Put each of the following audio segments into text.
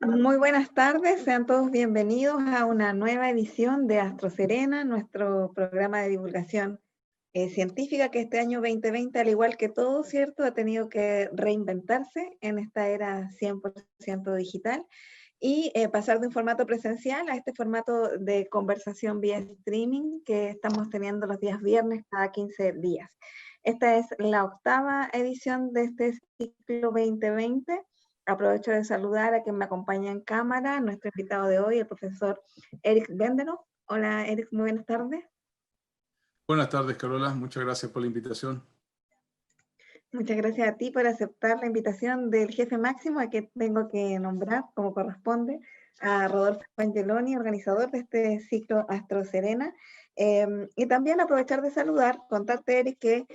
Muy buenas tardes, sean todos bienvenidos a una nueva edición de Astro Serena, nuestro programa de divulgación científica que este año 2020, al igual que todo, ¿cierto?, ha tenido que reinventarse en esta era 100% digital y pasar de un formato presencial a este formato de conversación vía streaming que estamos teniendo los días viernes cada 15 días. Esta es la octava edición de este ciclo 2020. Aprovecho de saludar a quien me acompaña en cámara, nuestro invitado de hoy, el profesor Eric Benderov. Hola Eric, muy buenas tardes. Buenas tardes, Carola. Muchas gracias por la invitación. Muchas gracias a ti por aceptar la invitación del jefe máximo a que tengo que nombrar, como corresponde, a Rodolfo Angeloni, organizador de este ciclo Astro Serena. Y también aprovechar de saludar, contarte, Eric, que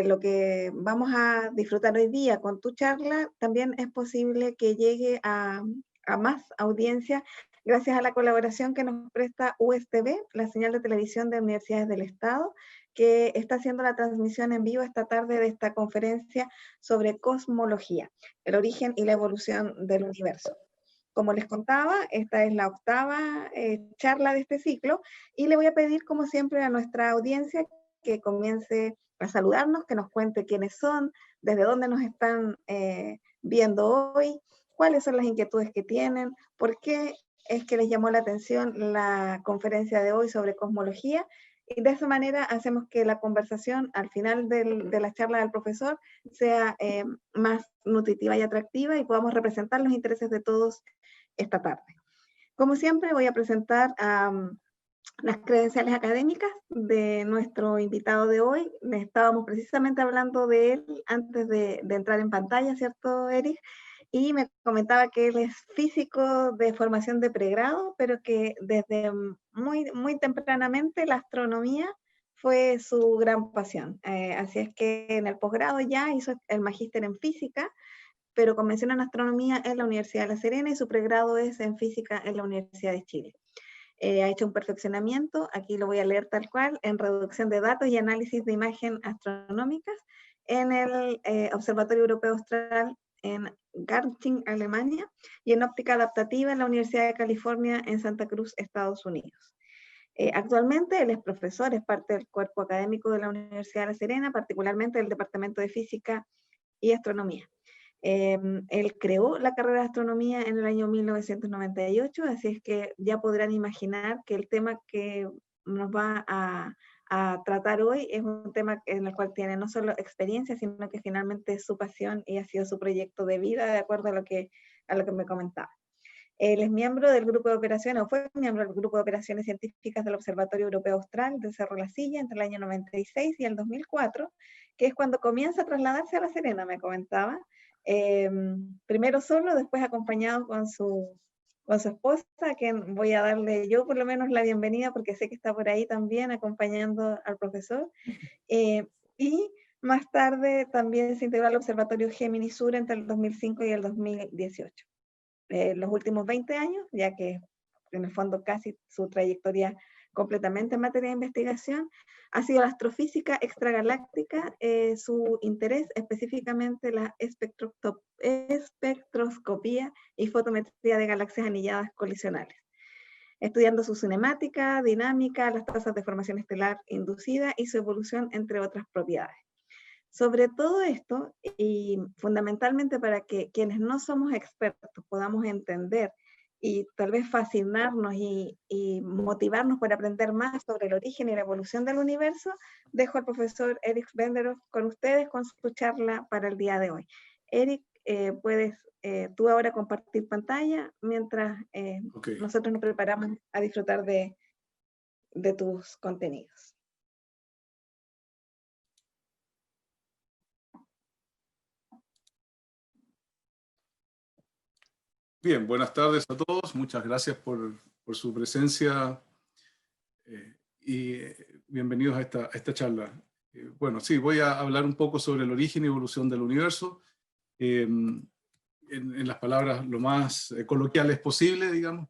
lo que vamos a disfrutar hoy día con tu charla también es posible que llegue a más audiencia gracias a la colaboración que nos presta USTV, la señal de televisión de universidades del Estado, que está haciendo la transmisión en vivo esta tarde de esta conferencia sobre cosmología, el origen y la evolución del universo. Como les contaba, esta es la octava charla de este ciclo y le voy a pedir, como siempre, a nuestra audiencia que comience a saludarnos, que nos cuente quiénes son, desde dónde nos están viendo hoy, cuáles son las inquietudes que tienen, por qué es que les llamó la atención la conferencia de hoy sobre cosmología. Y de esa manera hacemos que la conversación al final de la charla del profesor sea más nutritiva y atractiva y podamos representar los intereses de todos esta tarde. Como siempre, voy a presentar las credenciales académicas de nuestro invitado de hoy. Estábamos precisamente hablando de él antes de entrar en pantalla, ¿cierto, Eric? Y me comentaba que él es físico de formación de pregrado, pero que desde muy tempranamente la astronomía fue su gran pasión. Así es que en el posgrado ya hizo el magíster en física, pero con mención en astronomía en la Universidad de La Serena y su pregrado es en física en la Universidad de Chile. Ha hecho un perfeccionamiento, aquí lo voy a leer tal cual, en reducción de datos y análisis de imagen astronómicas en el Observatorio Europeo Austral en Garching, Alemania, y en óptica adaptativa en la Universidad de California en Santa Cruz, Estados Unidos. Actualmente él es profesor, es parte del cuerpo académico de la Universidad de La Serena, particularmente del Departamento de Física y Astronomía. Él creó la carrera de astronomía en el año 1998, así es que ya podrán imaginar que el tema que nos va a tratar hoy es un tema en el cual tiene no solo experiencia, sino que finalmente es su pasión y ha sido su proyecto de vida, de acuerdo a lo que me comentaba. Él es miembro del grupo de operaciones, o fue miembro del grupo de operaciones científicas del Observatorio Europeo Austral de Cerro La Silla entre el año 96 y el 2004, que es cuando comienza a trasladarse a La Serena, me comentaba. Primero solo, después acompañado con su esposa, a quien voy a darle yo por lo menos la bienvenida, porque sé que está por ahí también acompañando al profesor. Y más tarde también se integró al Observatorio Géminis Sur entre el 2005 y el 2018. Los últimos 20 años, ya que en el fondo casi su trayectoria completamente en materia de investigación, ha sido la astrofísica extragaláctica, su interés específicamente la espectroscopía y fotometría de galaxias anilladas colisionales, estudiando su cinemática, dinámica, las tasas de formación estelar inducida y su evolución, entre otras propiedades. Sobre todo esto, y fundamentalmente para que quienes no somos expertos podamos entender y tal vez fascinarnos y motivarnos por aprender más sobre el origen y la evolución del universo, dejo al profesor Eric Benderov con ustedes con su charla para el día de hoy. Eric, puedes tú ahora compartir pantalla mientras Okay. nosotros nos preparamos a disfrutar de tus contenidos. Bien, buenas tardes a todos. Muchas gracias por su presencia y bienvenidos a esta charla. Bueno, sí, voy a hablar un poco sobre el origen y evolución del universo, en las palabras lo más coloquiales posible, digamos.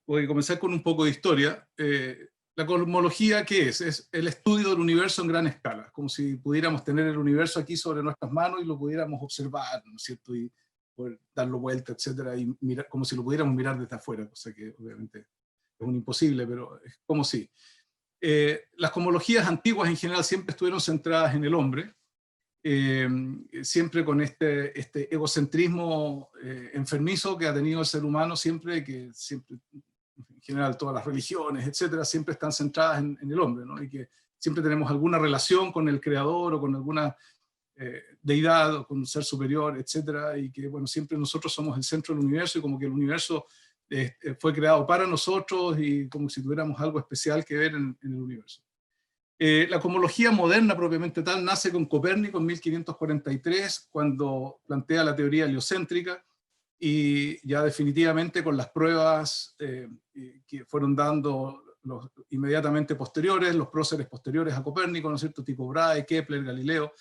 Voy a comenzar con un poco de historia. La cosmología, ¿qué es? Es el estudio del universo en gran escala, como si pudiéramos tener el universo aquí sobre nuestras manos y lo pudiéramos observar, ¿no es cierto? poder darlo vuelta, etcétera, y mirar, como si lo pudiéramos mirar desde afuera, cosa que obviamente es un imposible, pero es como si. Las cosmologías antiguas en general siempre estuvieron centradas en el hombre, siempre con este egocentrismo enfermizo que ha tenido el ser humano siempre, que siempre, en general todas las religiones, etcétera, siempre están centradas en el hombre, ¿no? Y que siempre tenemos alguna relación con el creador o con alguna deidad o con un ser superior, etcétera, y que, bueno, siempre nosotros somos el centro del universo y como que el universo fue creado para nosotros y como si tuviéramos algo especial que ver en el universo. La cosmología moderna propiamente tal nace con Copérnico en 1543, cuando plantea la teoría heliocéntrica, y ya definitivamente con las pruebas que fueron dando los inmediatamente posteriores, los próceres posteriores a Copérnico, ¿no es cierto?, Tycho Brahe, Kepler, Galileo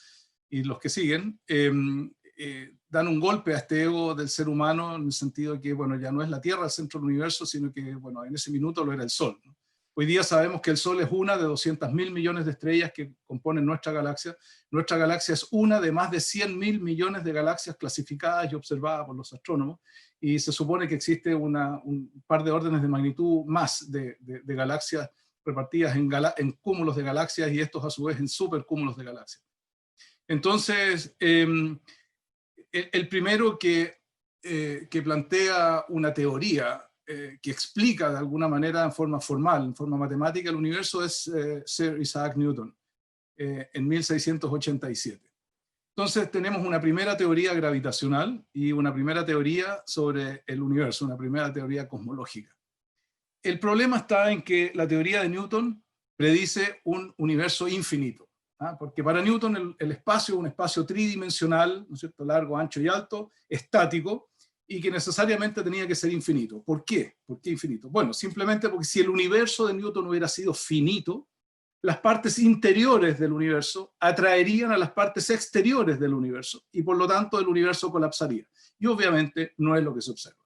y los que siguen, dan un golpe a este ego del ser humano en el sentido de que, bueno, ya no es la Tierra el centro del universo, sino que, bueno, en ese minuto lo era el Sol, ¿no? Hoy día sabemos que el Sol es una de 200.000 millones de estrellas que componen nuestra galaxia. Nuestra galaxia es una de más de 100.000 millones de galaxias clasificadas y observadas por los astrónomos, y se supone que existe un par de órdenes de magnitud más de galaxias repartidas en cúmulos de galaxias, y estos a su vez en supercúmulos de galaxias. Entonces, el primero que plantea una teoría que explica de alguna manera en forma formal, en forma matemática, el universo es Sir Isaac Newton, en 1687. Entonces tenemos una primera teoría gravitacional y una primera teoría sobre el universo, una primera teoría cosmológica. El problema está en que la teoría de Newton predice un universo infinito, ¿ah? Porque para Newton el espacio es un espacio tridimensional, ¿no es cierto?, largo, ancho y alto, estático, y que necesariamente tenía que ser infinito. ¿Por qué? ¿Por qué infinito? Bueno, simplemente porque si el universo de Newton hubiera sido finito, las partes interiores del universo atraerían a las partes exteriores del universo, y por lo tanto el universo colapsaría. Y obviamente no es lo que se observa.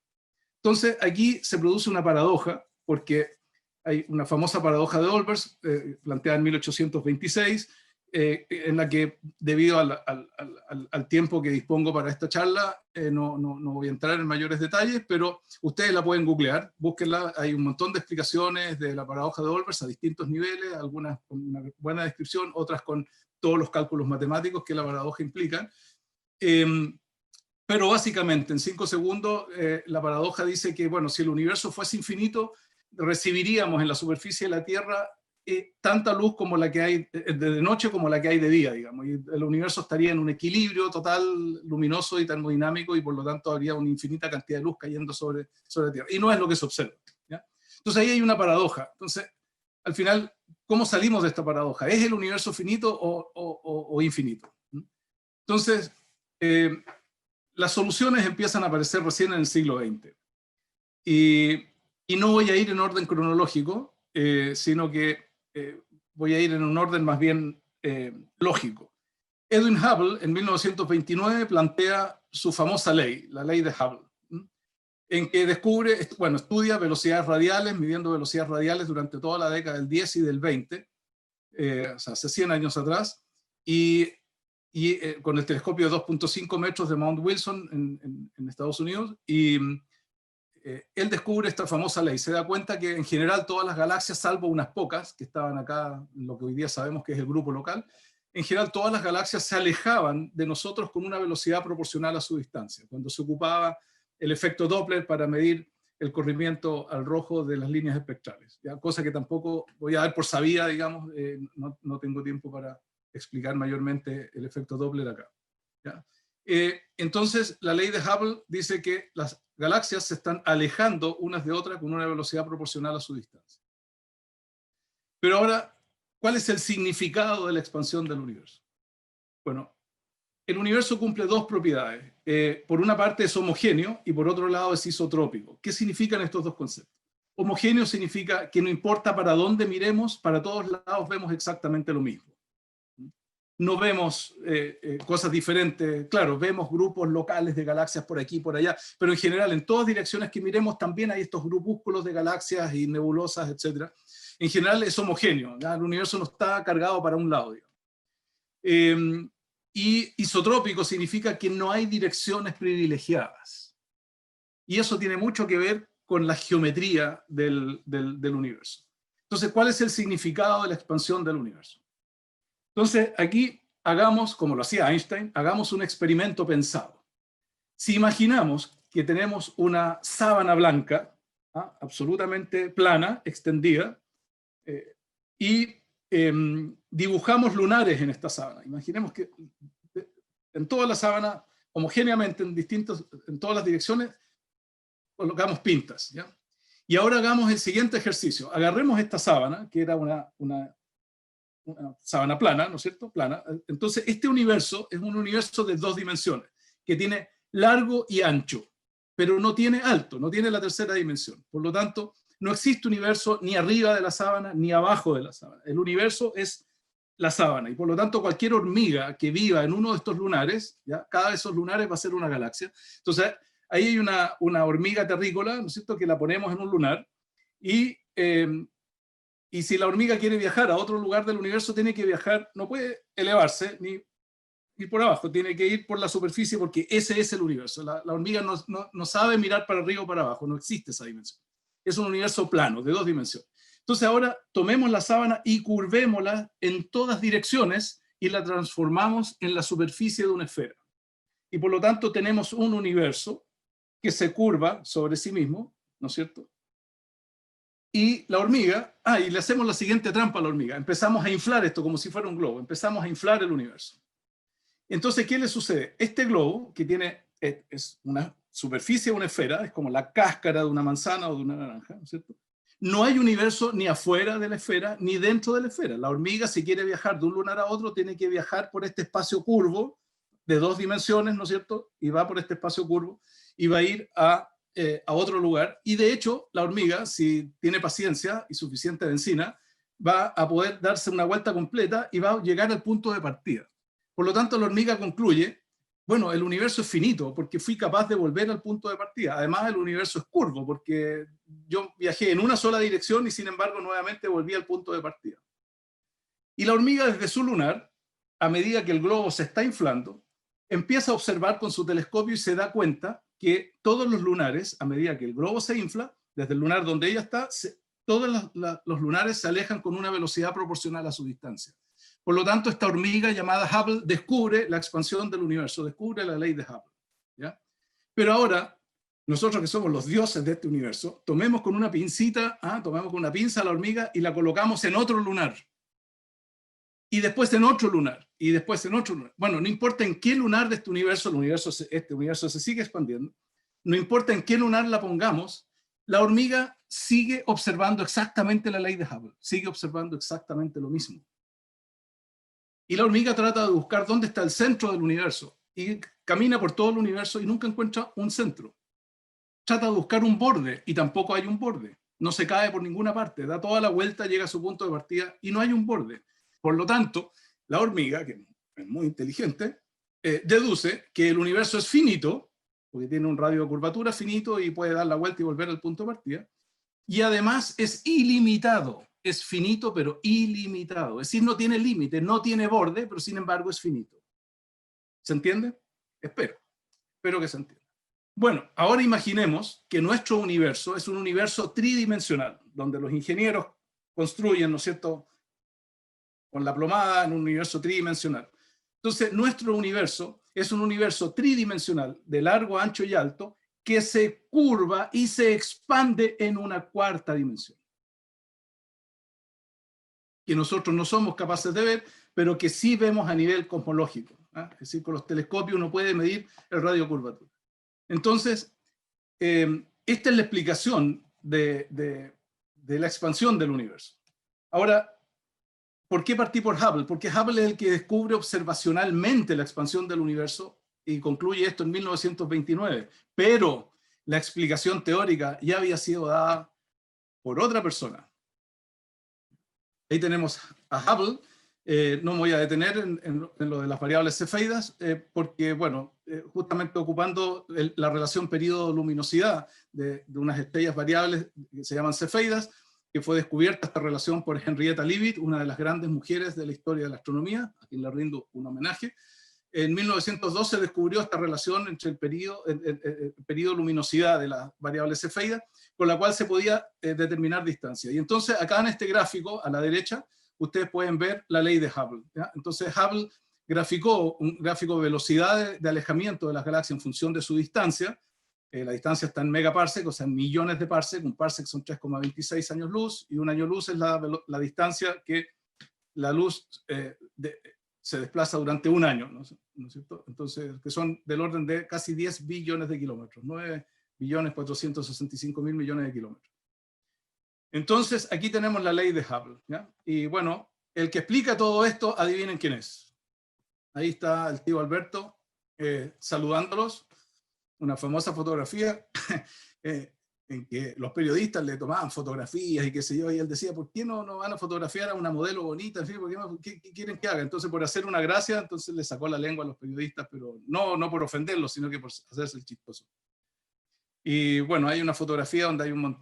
Entonces aquí se produce una paradoja, porque hay una famosa paradoja de Olbers, planteada en 1826, en la que, debido al tiempo que dispongo para esta charla, no voy a entrar en mayores detalles, pero ustedes la pueden googlear, búsquenla, hay un montón de explicaciones de la paradoja de Olbers a distintos niveles, algunas con una buena descripción, otras con todos los cálculos matemáticos que la paradoja implica. Pero básicamente, en 5 segundos, la paradoja dice que, bueno, si el universo fuese infinito, recibiríamos en la superficie de la Tierra tanta luz como la que hay de noche como la que hay de día, digamos, y el universo estaría en un equilibrio total luminoso y termodinámico, y por lo tanto habría una infinita cantidad de luz cayendo sobre la Tierra, y no es lo que se observa, ¿ya? Entonces ahí hay una paradoja. Entonces, al final, ¿cómo salimos de esta paradoja? ¿Es el universo finito o infinito? Entonces, las soluciones empiezan a aparecer recién en el siglo XX, y no voy a ir en orden cronológico, sino que voy a ir en un orden más bien lógico. Edwin Hubble en 1929 plantea su famosa ley, la ley de Hubble, en que descubre, bueno, estudia velocidades radiales, midiendo velocidades radiales durante toda la década del 10 y del 20, o sea, hace 100 años atrás, y con el telescopio de 2.5 metros de Mount Wilson en Estados Unidos, y él descubre esta famosa ley. Se da cuenta que en general todas las galaxias, salvo unas pocas que estaban acá, en lo que hoy día sabemos que es el grupo local, en general todas las galaxias se alejaban de nosotros con una velocidad proporcional a su distancia, cuando se ocupaba el efecto Doppler para medir el corrimiento al rojo de las líneas espectrales, ¿ya? Cosa que tampoco voy a dar por sabida, digamos, no tengo tiempo para explicar mayormente el efecto Doppler acá, ¿ya? Entonces, la ley de Hubble dice que las galaxias se están alejando unas de otras con una velocidad proporcional a su distancia. Pero ahora, ¿cuál es el significado de la expansión del universo? Bueno, el universo cumple dos propiedades. Por una parte es homogéneo y por otro lado es isotrópico. ¿Qué significan estos dos conceptos? Homogéneo significa que no importa para dónde miremos, para todos lados vemos exactamente lo mismo. No vemos cosas diferentes. Claro, vemos grupos locales de galaxias por aquí y por allá, pero en general en todas direcciones que miremos también hay estos grupúsculos de galaxias y nebulosas, etc. En general es homogéneo, ¿ya? El universo no está cargado para un lado, digamos. Y isotrópico significa que no hay direcciones privilegiadas. Y eso tiene mucho que ver con la geometría del universo. Entonces, ¿cuál es el significado de la expansión del universo? Entonces, aquí hagamos, como lo hacía Einstein, hagamos un experimento pensado. Si imaginamos que tenemos una sábana blanca, absolutamente plana, extendida, y dibujamos lunares en esta sábana. Imaginemos que en toda la sábana, homogéneamente, en todas las direcciones, colocamos pintas, ¿ya? Y ahora hagamos el siguiente ejercicio. Agarremos esta sábana, que era una sábana plana, ¿no es cierto? Plana. Entonces, este universo es un universo de 2 dimensiones, que tiene largo y ancho, pero no tiene alto, no tiene la tercera dimensión. Por lo tanto, no existe universo ni arriba de la sábana ni abajo de la sábana. El universo es la sábana, y por lo tanto cualquier hormiga que viva en uno de estos lunares, ¿ya? Cada de esos lunares va a ser una galaxia. Entonces, ahí hay una hormiga terrícola, ¿no es cierto?, que la ponemos en un lunar, y si la hormiga quiere viajar a otro lugar del universo, tiene que viajar, no puede elevarse ni ir por abajo, tiene que ir por la superficie, porque ese es el universo. La hormiga no sabe mirar para arriba o para abajo, no existe esa dimensión. Es un universo plano, de 2 dimensiones. Entonces ahora tomemos la sábana y curvémosla en todas direcciones y la transformamos en la superficie de una esfera. Y por lo tanto tenemos un universo que se curva sobre sí mismo, ¿no es cierto? Y la hormiga, y le hacemos la siguiente trampa a la hormiga. Empezamos a inflar esto como si fuera un globo, empezamos a inflar el universo. Entonces, ¿qué le sucede? Este globo, que es una superficie, una esfera, es como la cáscara de una manzana o de una naranja, ¿no es cierto? No hay universo ni afuera de la esfera, ni dentro de la esfera. La hormiga, si quiere viajar de un lunar a otro, tiene que viajar por este espacio curvo de 2 dimensiones, ¿no es cierto? Y va por este espacio curvo y va a ir a otro lugar. Y de hecho, la hormiga, si tiene paciencia y suficiente benzina, va a poder darse una vuelta completa y va a llegar al punto de partida. Por lo tanto, la hormiga concluye, bueno, el universo es finito porque fui capaz de volver al punto de partida. Además, el universo es curvo porque yo viajé en una sola dirección y sin embargo nuevamente volví al punto de partida. Y la hormiga desde su lunar, a medida que el globo se está inflando, empieza a observar con su telescopio y se da cuenta que todos los lunares, a medida que el globo se infla, desde el lunar donde ella está, todos los lunares se alejan con una velocidad proporcional a su distancia. Por lo tanto, esta hormiga llamada Hubble descubre la expansión del universo, descubre la ley de Hubble, ¿ya? Pero ahora, nosotros que somos los dioses de este universo, tomemos con una pincita, tomamos con una pinza a la hormiga y la colocamos en otro lunar. Y después en otro lunar, y después en otro lunar. Bueno, no importa en qué lunar de este universo se sigue expandiendo, no importa en qué lunar la pongamos, la hormiga sigue observando exactamente la ley de Hubble, sigue observando exactamente lo mismo. Y la hormiga trata de buscar dónde está el centro del universo, y camina por todo el universo y nunca encuentra un centro. Trata de buscar un borde, y tampoco hay un borde. No se cae por ninguna parte, da toda la vuelta, llega a su punto de partida, y no hay un borde. Por lo tanto, la hormiga, que es muy inteligente, deduce que el universo es finito, porque tiene un radio de curvatura finito y puede dar la vuelta y volver al punto de partida, y además es ilimitado, es finito pero ilimitado, es decir, no tiene límite, no tiene borde, pero sin embargo es finito. ¿Se entiende? Espero que se entienda. Bueno, ahora imaginemos que nuestro universo es un universo tridimensional, donde los ingenieros construyen, ¿no es cierto?, con la plomada en un universo tridimensional. Entonces, nuestro universo es un universo tridimensional de largo, ancho y alto que se curva y se expande en una 4ª dimensión. Que nosotros no somos capaces de ver, pero que sí vemos a nivel cosmológico. Es decir, con los telescopios uno puede medir el radio de curvatura. Entonces, esta es la explicación de la expansión del universo. Ahora, ¿por qué partí por Hubble? Porque Hubble es el que descubre observacionalmente la expansión del universo y concluye esto en 1929. Pero la explicación teórica ya había sido dada por otra persona. Ahí tenemos a Hubble. No me voy a detener en lo de las variables cefeidas, porque, bueno, justamente ocupando la relación período-luminosidad de unas estrellas variables que se llaman cefeidas, que fue descubierta esta relación por Henrietta Leavitt, una de las grandes mujeres de la historia de la astronomía, a quien le rindo un homenaje. En 1912 se descubrió esta relación entre el periodo luminosidad de la variable cefeida, con la cual se podía determinar distancia. Y entonces acá en este gráfico, a la derecha, ustedes pueden ver la ley de Hubble, ¿ya? Entonces Hubble graficó un gráfico de velocidad de alejamiento de las galaxias en función de su distancia. La distancia está en megaparsec, o sea, en millones de parsec. Un parsec son 3,26 años luz, y un año luz es la distancia que la luz se desplaza durante un año, ¿no es cierto? Entonces, que son del orden de casi 10 billones de kilómetros, 9.465.000 millones de kilómetros. Entonces, aquí tenemos la ley de Hubble, ¿ya? Y bueno, el que explica todo esto, adivinen quién es. Ahí está el tío Alberto saludándolos, una famosa fotografía en que los periodistas le tomaban fotografías y qué sé yo, y él decía, ¿por qué no van a fotografiar a una modelo bonita? ¿Qué quieren que haga? Entonces, por hacer una gracia, entonces le sacó la lengua a los periodistas, pero no por ofenderlos, sino que por hacerse el chistoso. Y bueno, hay una fotografía donde hay una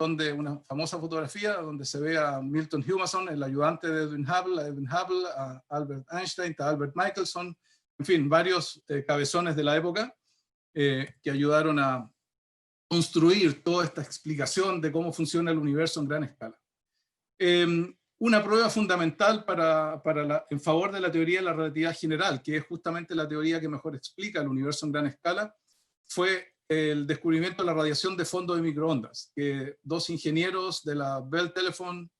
famosa fotografía donde se ve a Milton Humason, el ayudante de Edwin Hubble, a Albert Einstein, a Albert Michelson, en fin, varios cabezones de la época que ayudaron a construir toda esta explicación de cómo funciona el universo en gran escala. Una prueba fundamental en favor de la teoría de la relatividad general, que es justamente la teoría que mejor explica el universo en gran escala, fue el descubrimiento de la radiación de fondo de microondas, que dos ingenieros de la Bell Telephone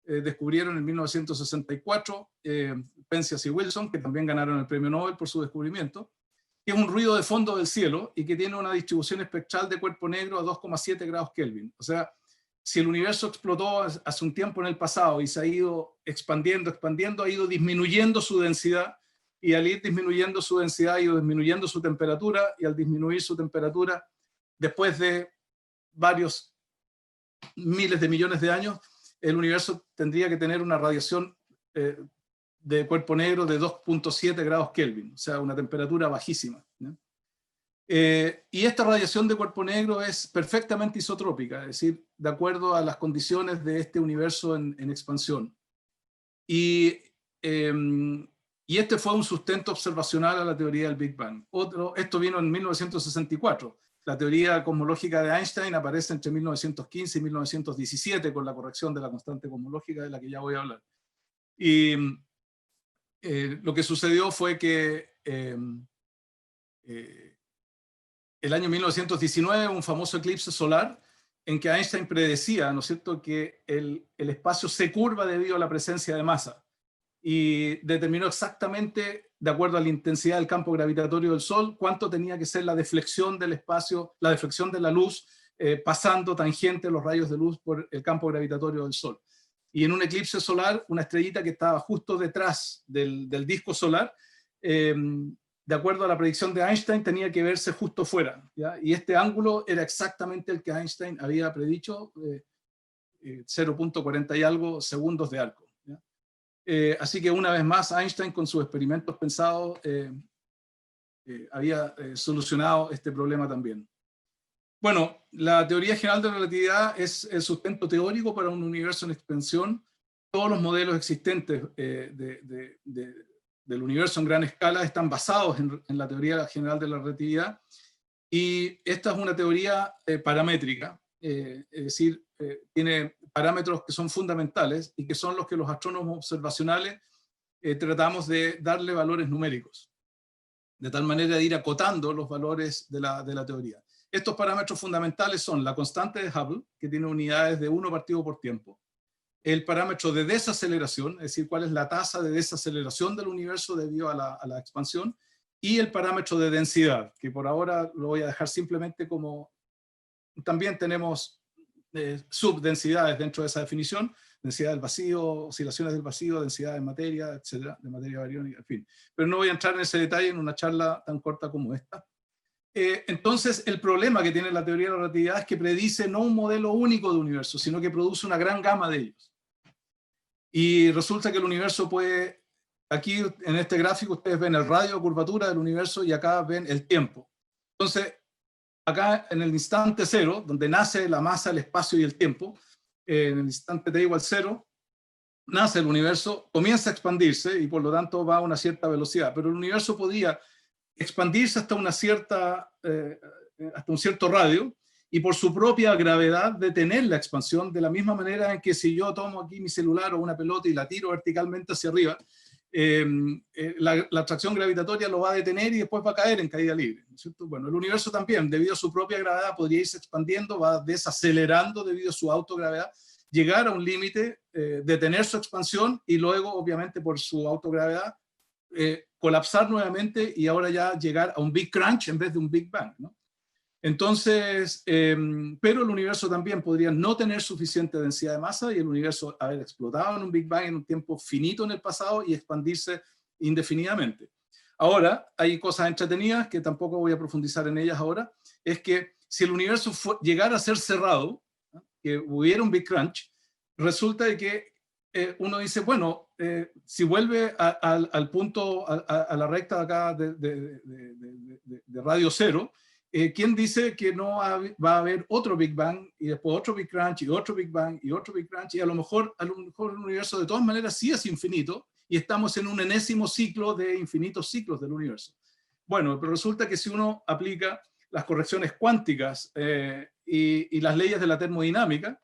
descubrieron en 1964, Penzias y Wilson, que también ganaron el premio Nobel por su descubrimiento, que es un ruido de fondo del cielo y que tiene una distribución espectral de cuerpo negro a 2,7 grados Kelvin. O sea, si el universo explotó hace un tiempo en el pasado y se ha ido expandiendo, ha ido disminuyendo su densidad, y al ir disminuyendo su densidad, ha ido disminuyendo su temperatura, y al disminuir su temperatura, después de varios miles de millones de años, el universo tendría que tener una radiación de cuerpo negro de 2,7 grados Kelvin, o sea, una temperatura bajísima, ¿no? Y esta radiación de cuerpo negro es perfectamente isotrópica, es decir, de acuerdo a las condiciones de este universo en expansión. Y este fue un sustento observacional a la teoría del Big Bang. Esto vino en 1964. La teoría cosmológica de Einstein aparece entre 1915 y 1917 con la corrección de la constante cosmológica de la que ya voy a hablar. Y lo que sucedió fue que el año 1919, un famoso eclipse solar en que Einstein predecía, ¿no es cierto?, que el espacio se curva debido a la presencia de masa, y determinó exactamente, de acuerdo a la intensidad del campo gravitatorio del Sol, cuánto tenía que ser la deflexión del espacio, la deflexión de la luz, pasando tangente los rayos de luz por el campo gravitatorio del Sol. Y en un eclipse solar, una estrellita que estaba justo detrás del disco solar, de acuerdo a la predicción de Einstein, tenía que verse justo fuera, ¿ya? Y este ángulo era exactamente el que Einstein había predicho, 0,40 y algo segundos de arco, ¿ya? Así que una vez más Einstein, con sus experimentos pensados, había solucionado este problema también. Bueno, la teoría general de la relatividad es el sustento teórico para un universo en expansión. Todos los modelos existentes del universo en gran escala están basados en la teoría general de la relatividad, y esta es una teoría paramétrica, es decir, tiene parámetros que son fundamentales y que son los que los astrónomos observacionales tratamos de darle valores numéricos, de tal manera de ir acotando los valores de la teoría. Estos parámetros fundamentales son la constante de Hubble, que tiene unidades de 1 partido por tiempo, el parámetro de desaceleración, es decir, cuál es la tasa de desaceleración del universo debido a la expansión, y el parámetro de densidad, que por ahora lo voy a dejar simplemente como... También tenemos subdensidades dentro de esa definición, densidad del vacío, oscilaciones del vacío, densidad de materia, etcétera, de materia bariónica, en fin. Pero no voy a entrar en ese detalle en una charla tan corta como esta. Entonces, el problema que tiene la teoría de la relatividad es que predice no un modelo único de universo, sino que produce una gran gama de ellos. Y resulta que el universo puede, aquí en este gráfico ustedes ven el radio de curvatura del universo y acá ven el tiempo. Entonces, acá en el instante cero, donde nace la masa, el espacio y el tiempo, en el instante t igual 0, nace el universo, comienza a expandirse y por lo tanto va a una cierta velocidad, pero el universo podía expandirse hasta un cierto radio, y por su propia gravedad detener la expansión, de la misma manera en que si yo tomo aquí mi celular o una pelota y la tiro verticalmente hacia arriba, la atracción gravitatoria lo va a detener y después va a caer en caída libre, ¿no es cierto? Bueno, el universo también, debido a su propia gravedad, podría irse expandiendo, va desacelerando debido a su autogravedad, llegar a un límite, detener su expansión y luego, obviamente, por su autogravedad, colapsar nuevamente y ahora ya llegar a un Big Crunch en vez de un Big Bang, ¿no? Entonces, pero el universo también podría no tener suficiente densidad de masa y el universo haber explotado en un Big Bang en un tiempo finito en el pasado y expandirse indefinidamente. Ahora, hay cosas entretenidas que tampoco voy a profundizar en ellas ahora, es que si el universo llegara a ser cerrado, ¿no?, que hubiera un Big Crunch, resulta de que uno dice, bueno, si vuelve al punto, a la recta de acá de radio cero, ¿quién dice que no va a haber otro Big Bang y después otro Big Crunch y otro Big Bang y otro Big Crunch? Y a lo mejor el universo de todas maneras sí es infinito y estamos en un enésimo ciclo de infinitos ciclos del universo. Bueno, pero resulta que si uno aplica las correcciones cuánticas y las leyes de la termodinámica,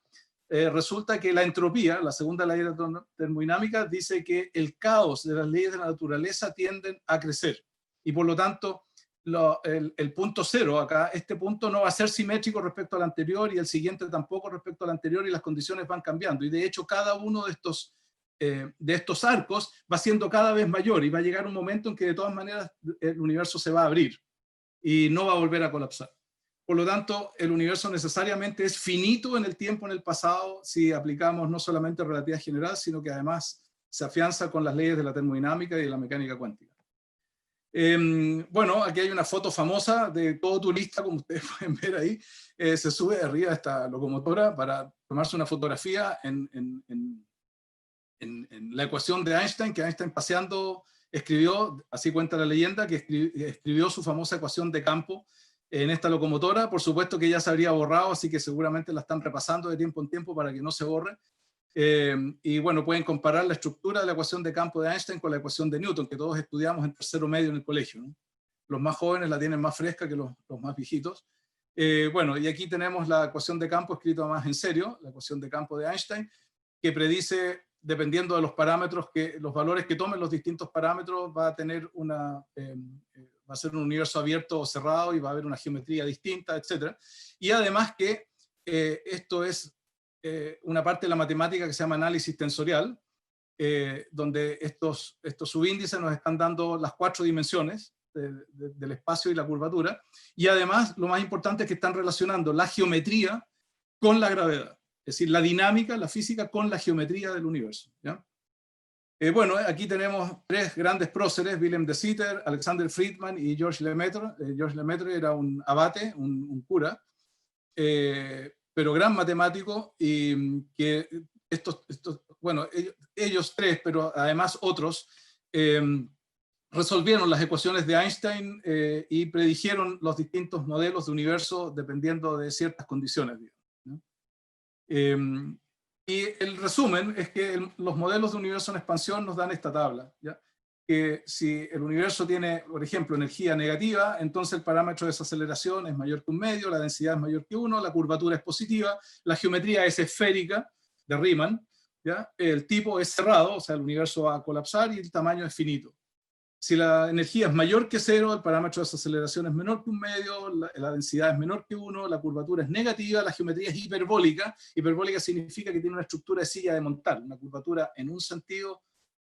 resulta que la entropía, la segunda ley de la termodinámica, dice que el caos de las leyes de la naturaleza tienden a crecer y por lo tanto el punto cero acá, este punto no va a ser simétrico respecto al anterior y el siguiente tampoco respecto al anterior y las condiciones van cambiando y de hecho cada uno de estos arcos va siendo cada vez mayor y va a llegar un momento en que de todas maneras el universo se va a abrir y no va a volver a colapsar. Por lo tanto, el universo necesariamente es finito en el tiempo, en el pasado, si aplicamos no solamente relatividad general, sino que además se afianza con las leyes de la termodinámica y de la mecánica cuántica. Bueno, aquí hay una foto famosa de todo turista, como ustedes pueden ver ahí, se sube arriba a esta locomotora para tomarse una fotografía en la ecuación de Einstein, que Einstein paseando escribió, así cuenta la leyenda, que escribió su famosa ecuación de campo en esta locomotora. Por supuesto que ya se habría borrado, así que seguramente la están repasando de tiempo en tiempo para que no se borre. Y bueno, pueden comparar la estructura de la ecuación de campo de Einstein con la ecuación de Newton, que todos estudiamos en tercero medio en el colegio, ¿no? Los más jóvenes la tienen más fresca que los más viejitos. Bueno, y aquí tenemos la ecuación de campo escrita más en serio, la ecuación de campo de Einstein, que predice, dependiendo de los parámetros, los valores que tomen los distintos parámetros, va a tener va a ser un universo abierto o cerrado y va a haber una geometría distinta, etc. Y además que esto es una parte de la matemática que se llama análisis tensorial, donde estos subíndices nos están dando las 4 dimensiones del espacio y la curvatura, y además lo más importante es que están relacionando la geometría con la gravedad, es decir, la dinámica, la física con la geometría del universo, ¿ya? Bueno, aquí tenemos 3 grandes próceres, Willem de Sitter, Alexander Friedman y Georges Lemaitre. Georges Lemaitre era un abate, un cura, pero gran matemático, y que bueno, ellos 3, pero además otros, resolvieron las ecuaciones de Einstein y predijeron los distintos modelos de universo dependiendo de ciertas condiciones, digamos, ¿no? Y el resumen es que los modelos de universo en expansión nos dan esta tabla, ¿ya? Que si el universo tiene, por ejemplo, energía negativa, entonces el parámetro de desaceleración es mayor que 1/2, la densidad es mayor que 1, la curvatura es positiva, la geometría es esférica, de Riemann, ¿ya? El tipo es cerrado, o sea, el universo va a colapsar y el tamaño es finito. Si la energía es mayor que 0, el parámetro de desaceleración es menor que 1/2, la densidad es menor que 1, la curvatura es negativa, la geometría es hiperbólica. Hiperbólica significa que tiene una estructura de silla de montar, una curvatura en un sentido,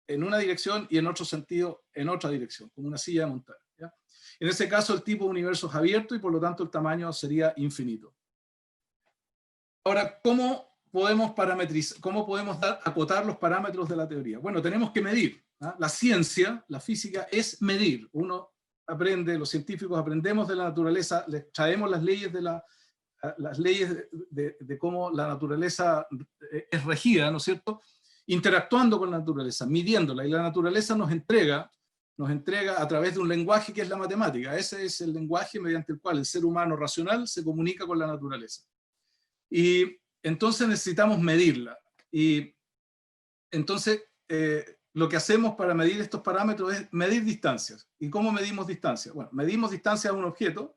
en una dirección, y en otro sentido, en otra dirección, como una silla de montar, ¿ya? En ese caso, el tipo de universo es abierto y por lo tanto el tamaño sería infinito. Ahora, ¿cómo podemos parametrizar, cómo podemos acotar los parámetros de la teoría? Bueno, tenemos que medir, ¿ah? La ciencia, la física, es medir. Uno aprende, los científicos aprendemos de la naturaleza, les traemos las leyes de cómo la naturaleza es regida, ¿no es cierto? Interactuando con la naturaleza, midiéndola, y la naturaleza nos entrega a través de un lenguaje que es la matemática. Ese es el lenguaje mediante el cual el ser humano racional se comunica con la naturaleza. Y entonces necesitamos medirla. Y entonces lo que hacemos para medir estos parámetros es medir distancias. ¿Y cómo medimos distancias? Bueno, medimos distancia a un objeto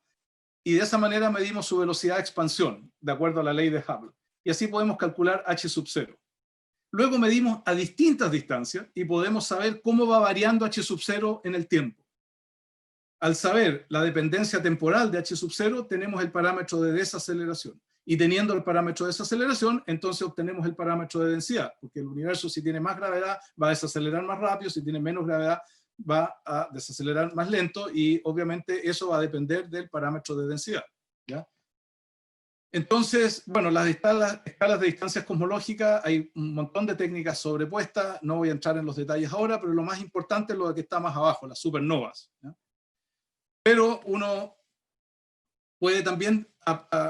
y de esa manera medimos su velocidad de expansión, de acuerdo a la ley de Hubble. Y así podemos calcular h sub 0. Luego medimos a distintas distancias y podemos saber cómo va variando h sub 0 en el tiempo. Al saber la dependencia temporal de h sub 0, tenemos el parámetro de desaceleración. Y teniendo el parámetro de desaceleración, entonces obtenemos el parámetro de densidad, porque el universo, si tiene más gravedad, va a desacelerar más rápido, si tiene menos gravedad, va a desacelerar más lento, y obviamente eso va a depender del parámetro de densidad, ¿ya? Entonces, bueno, las escalas de distancias cosmológicas, hay un montón de técnicas sobrepuestas, no voy a entrar en los detalles ahora, pero lo más importante es lo que está más abajo, las supernovas, ¿ya? Pero uno puede también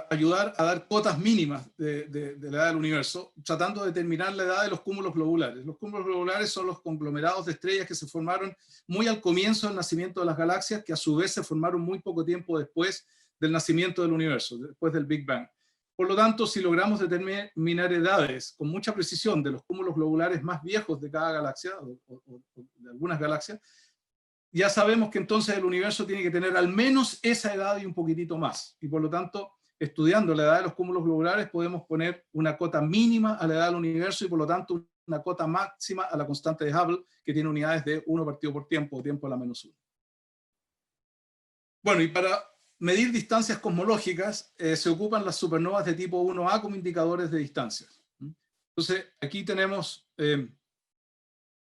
ayudar a dar cotas mínimas de la edad del universo, tratando de determinar la edad de los cúmulos globulares. Los cúmulos globulares son los conglomerados de estrellas que se formaron muy al comienzo del nacimiento de las galaxias, que a su vez se formaron muy poco tiempo después del nacimiento del universo, después del Big Bang. Por lo tanto, si logramos determinar edades con mucha precisión de los cúmulos globulares más viejos de cada galaxia, o de algunas galaxias, ya sabemos que entonces el universo tiene que tener al menos esa edad y un poquitito más. Y por lo tanto, estudiando la edad de los cúmulos globulares, podemos poner una cota mínima a la edad del universo y por lo tanto una cota máxima a la constante de Hubble, que tiene unidades de 1 partido por tiempo, o tiempo a la menos 1. Bueno, y para medir distancias cosmológicas, se ocupan las supernovas de tipo 1A como indicadores de distancias. Entonces, aquí tenemos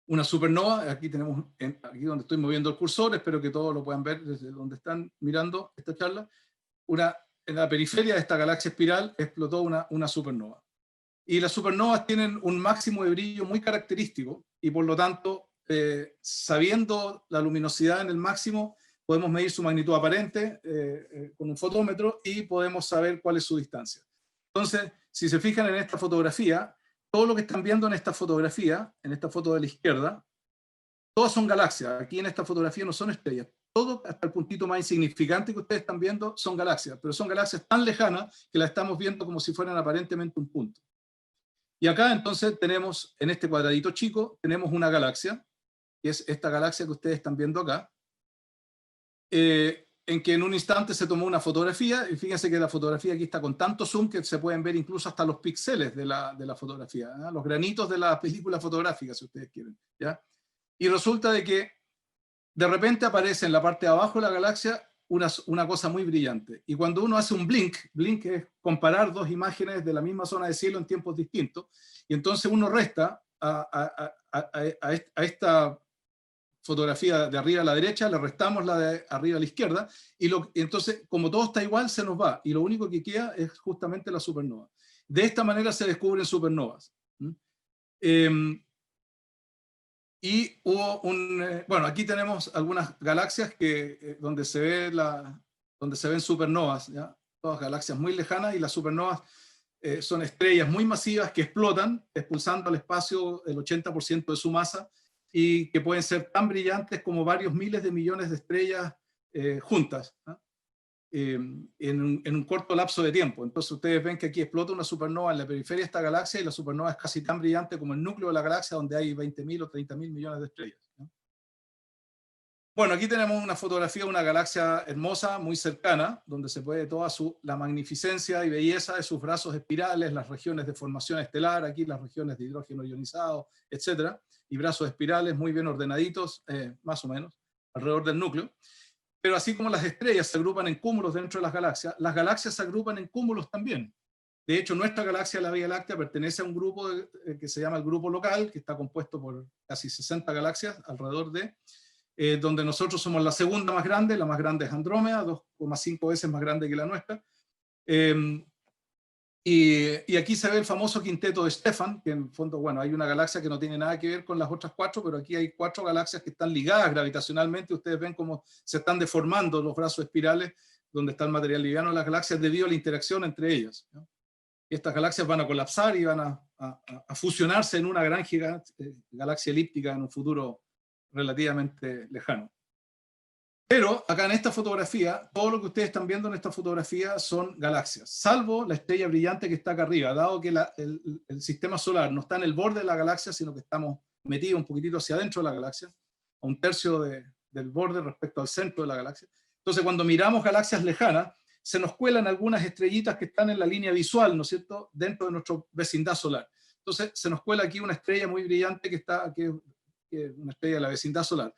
una supernova, aquí tenemos, aquí donde estoy moviendo el cursor, espero que todos lo puedan ver desde donde están mirando esta charla. En la periferia de esta galaxia espiral explotó una supernova. Y las supernovas tienen un máximo de brillo muy característico, y por lo tanto, sabiendo la luminosidad en el máximo, podemos medir su magnitud aparente con un fotómetro y podemos saber cuál es su distancia. Entonces, si se fijan en esta fotografía, todo lo que están viendo en esta fotografía, en esta foto de la izquierda, todas son galaxias. Aquí en esta fotografía no son estrellas. Todo, hasta el puntito más insignificante que ustedes están viendo, son galaxias, pero son galaxias tan lejanas que las estamos viendo como si fueran aparentemente un punto. Y acá entonces tenemos, en este cuadradito chico, tenemos una galaxia, que es esta galaxia que ustedes están viendo acá, en que en un instante se tomó una fotografía, y fíjense que la fotografía aquí está con tanto zoom que se pueden ver incluso hasta los píxeles de la fotografía, ¿eh? Los granitos de la película fotográfica, si ustedes quieren, ¿ya? Y resulta de que de repente aparece en la parte de abajo de la galaxia una cosa muy brillante. Y cuando uno hace un blink es comparar dos imágenes de la misma zona de cielo en tiempos distintos, y entonces uno resta a esta fotografía de arriba a la derecha, le restamos la de arriba a la izquierda, y entonces, como todo está igual, se nos va, y lo único que queda es justamente la supernova. De esta manera se descubren supernovas. Y hubo bueno, aquí tenemos algunas galaxias donde se ven supernovas, ¿ya? Todas galaxias muy lejanas, y las supernovas son estrellas muy masivas que explotan, expulsando al espacio el 80% de su masa, y que pueden ser tan brillantes como varios miles de millones de estrellas juntas, ¿no? En un corto lapso de tiempo. Entonces ustedes ven que aquí explota una supernova en la periferia de esta galaxia, y la supernova es casi tan brillante como el núcleo de la galaxia, donde hay 20.000 o 30.000 millones de estrellas, ¿no? Bueno, aquí tenemos una fotografía de una galaxia hermosa, muy cercana, donde se puede toda la magnificencia y belleza de sus brazos espirales, las regiones de formación estelar, aquí las regiones de hidrógeno ionizado, etcétera, y brazos espirales muy bien ordenaditos, más o menos, alrededor del núcleo. Pero así como las estrellas se agrupan en cúmulos dentro de las galaxias se agrupan en cúmulos también. De hecho, nuestra galaxia, la Vía Láctea, pertenece a un grupo que se llama el Grupo Local, que está compuesto por casi 60 galaxias alrededor donde nosotros somos la segunda más grande, la más grande es Andrómeda, 2,5 veces más grande que la nuestra. Y aquí se ve el famoso quinteto de Stefan, que en el fondo, bueno, hay una galaxia que no tiene nada que ver con las otras cuatro, pero aquí hay 4 galaxias que están ligadas gravitacionalmente. Ustedes ven cómo se están deformando los brazos espirales donde está el material liviano de las galaxias debido a la interacción entre ellas, ¿no? Y estas galaxias van a colapsar y van a fusionarse en una gran galaxia elíptica en un futuro relativamente lejano. Pero acá en esta fotografía, todo lo que ustedes están viendo en esta fotografía son galaxias, salvo la estrella brillante que está acá arriba, dado que el sistema solar no está en el borde de la galaxia, sino que estamos metida un poquitito hacia adentro de la galaxia, a un tercio del borde respecto al centro de la galaxia. Entonces, cuando miramos galaxias lejanas, se nos cuelan algunas estrellitas que están en la línea visual, ¿no es cierto?, dentro de nuestro vecindad solar. Entonces, se nos cuela aquí una estrella muy brillante que es una estrella de la vecindad solar.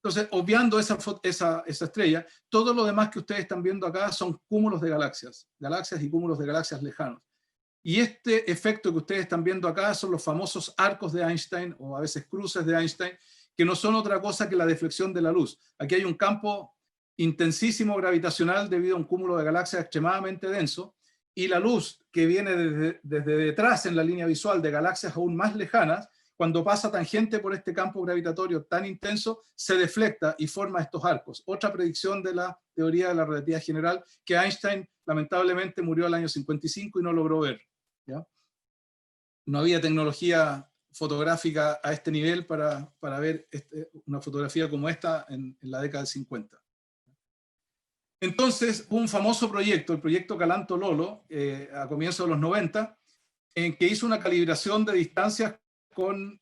Entonces, obviando esa estrella, todo lo demás que ustedes están viendo acá son cúmulos de galaxias y cúmulos de galaxias lejanos. Y este efecto que ustedes están viendo acá son los famosos arcos de Einstein, o a veces cruces de Einstein, que no son otra cosa que la deflexión de la luz. Aquí hay un campo intensísimo gravitacional debido a un cúmulo de galaxias extremadamente denso, y la luz que viene desde detrás en la línea visual de galaxias aún más lejanas, cuando pasa tangente por este campo gravitatorio tan intenso, se deflecta y forma estos arcos. Otra predicción de la teoría de la relatividad general que Einstein lamentablemente murió al año 55 y no logró ver, ¿ya? No había tecnología fotográfica a este nivel para ver una fotografía como esta en la década del 50. Entonces, un famoso proyecto, el proyecto Calanto-Lolo, a comienzos de los 90, en que hizo una calibración de distancias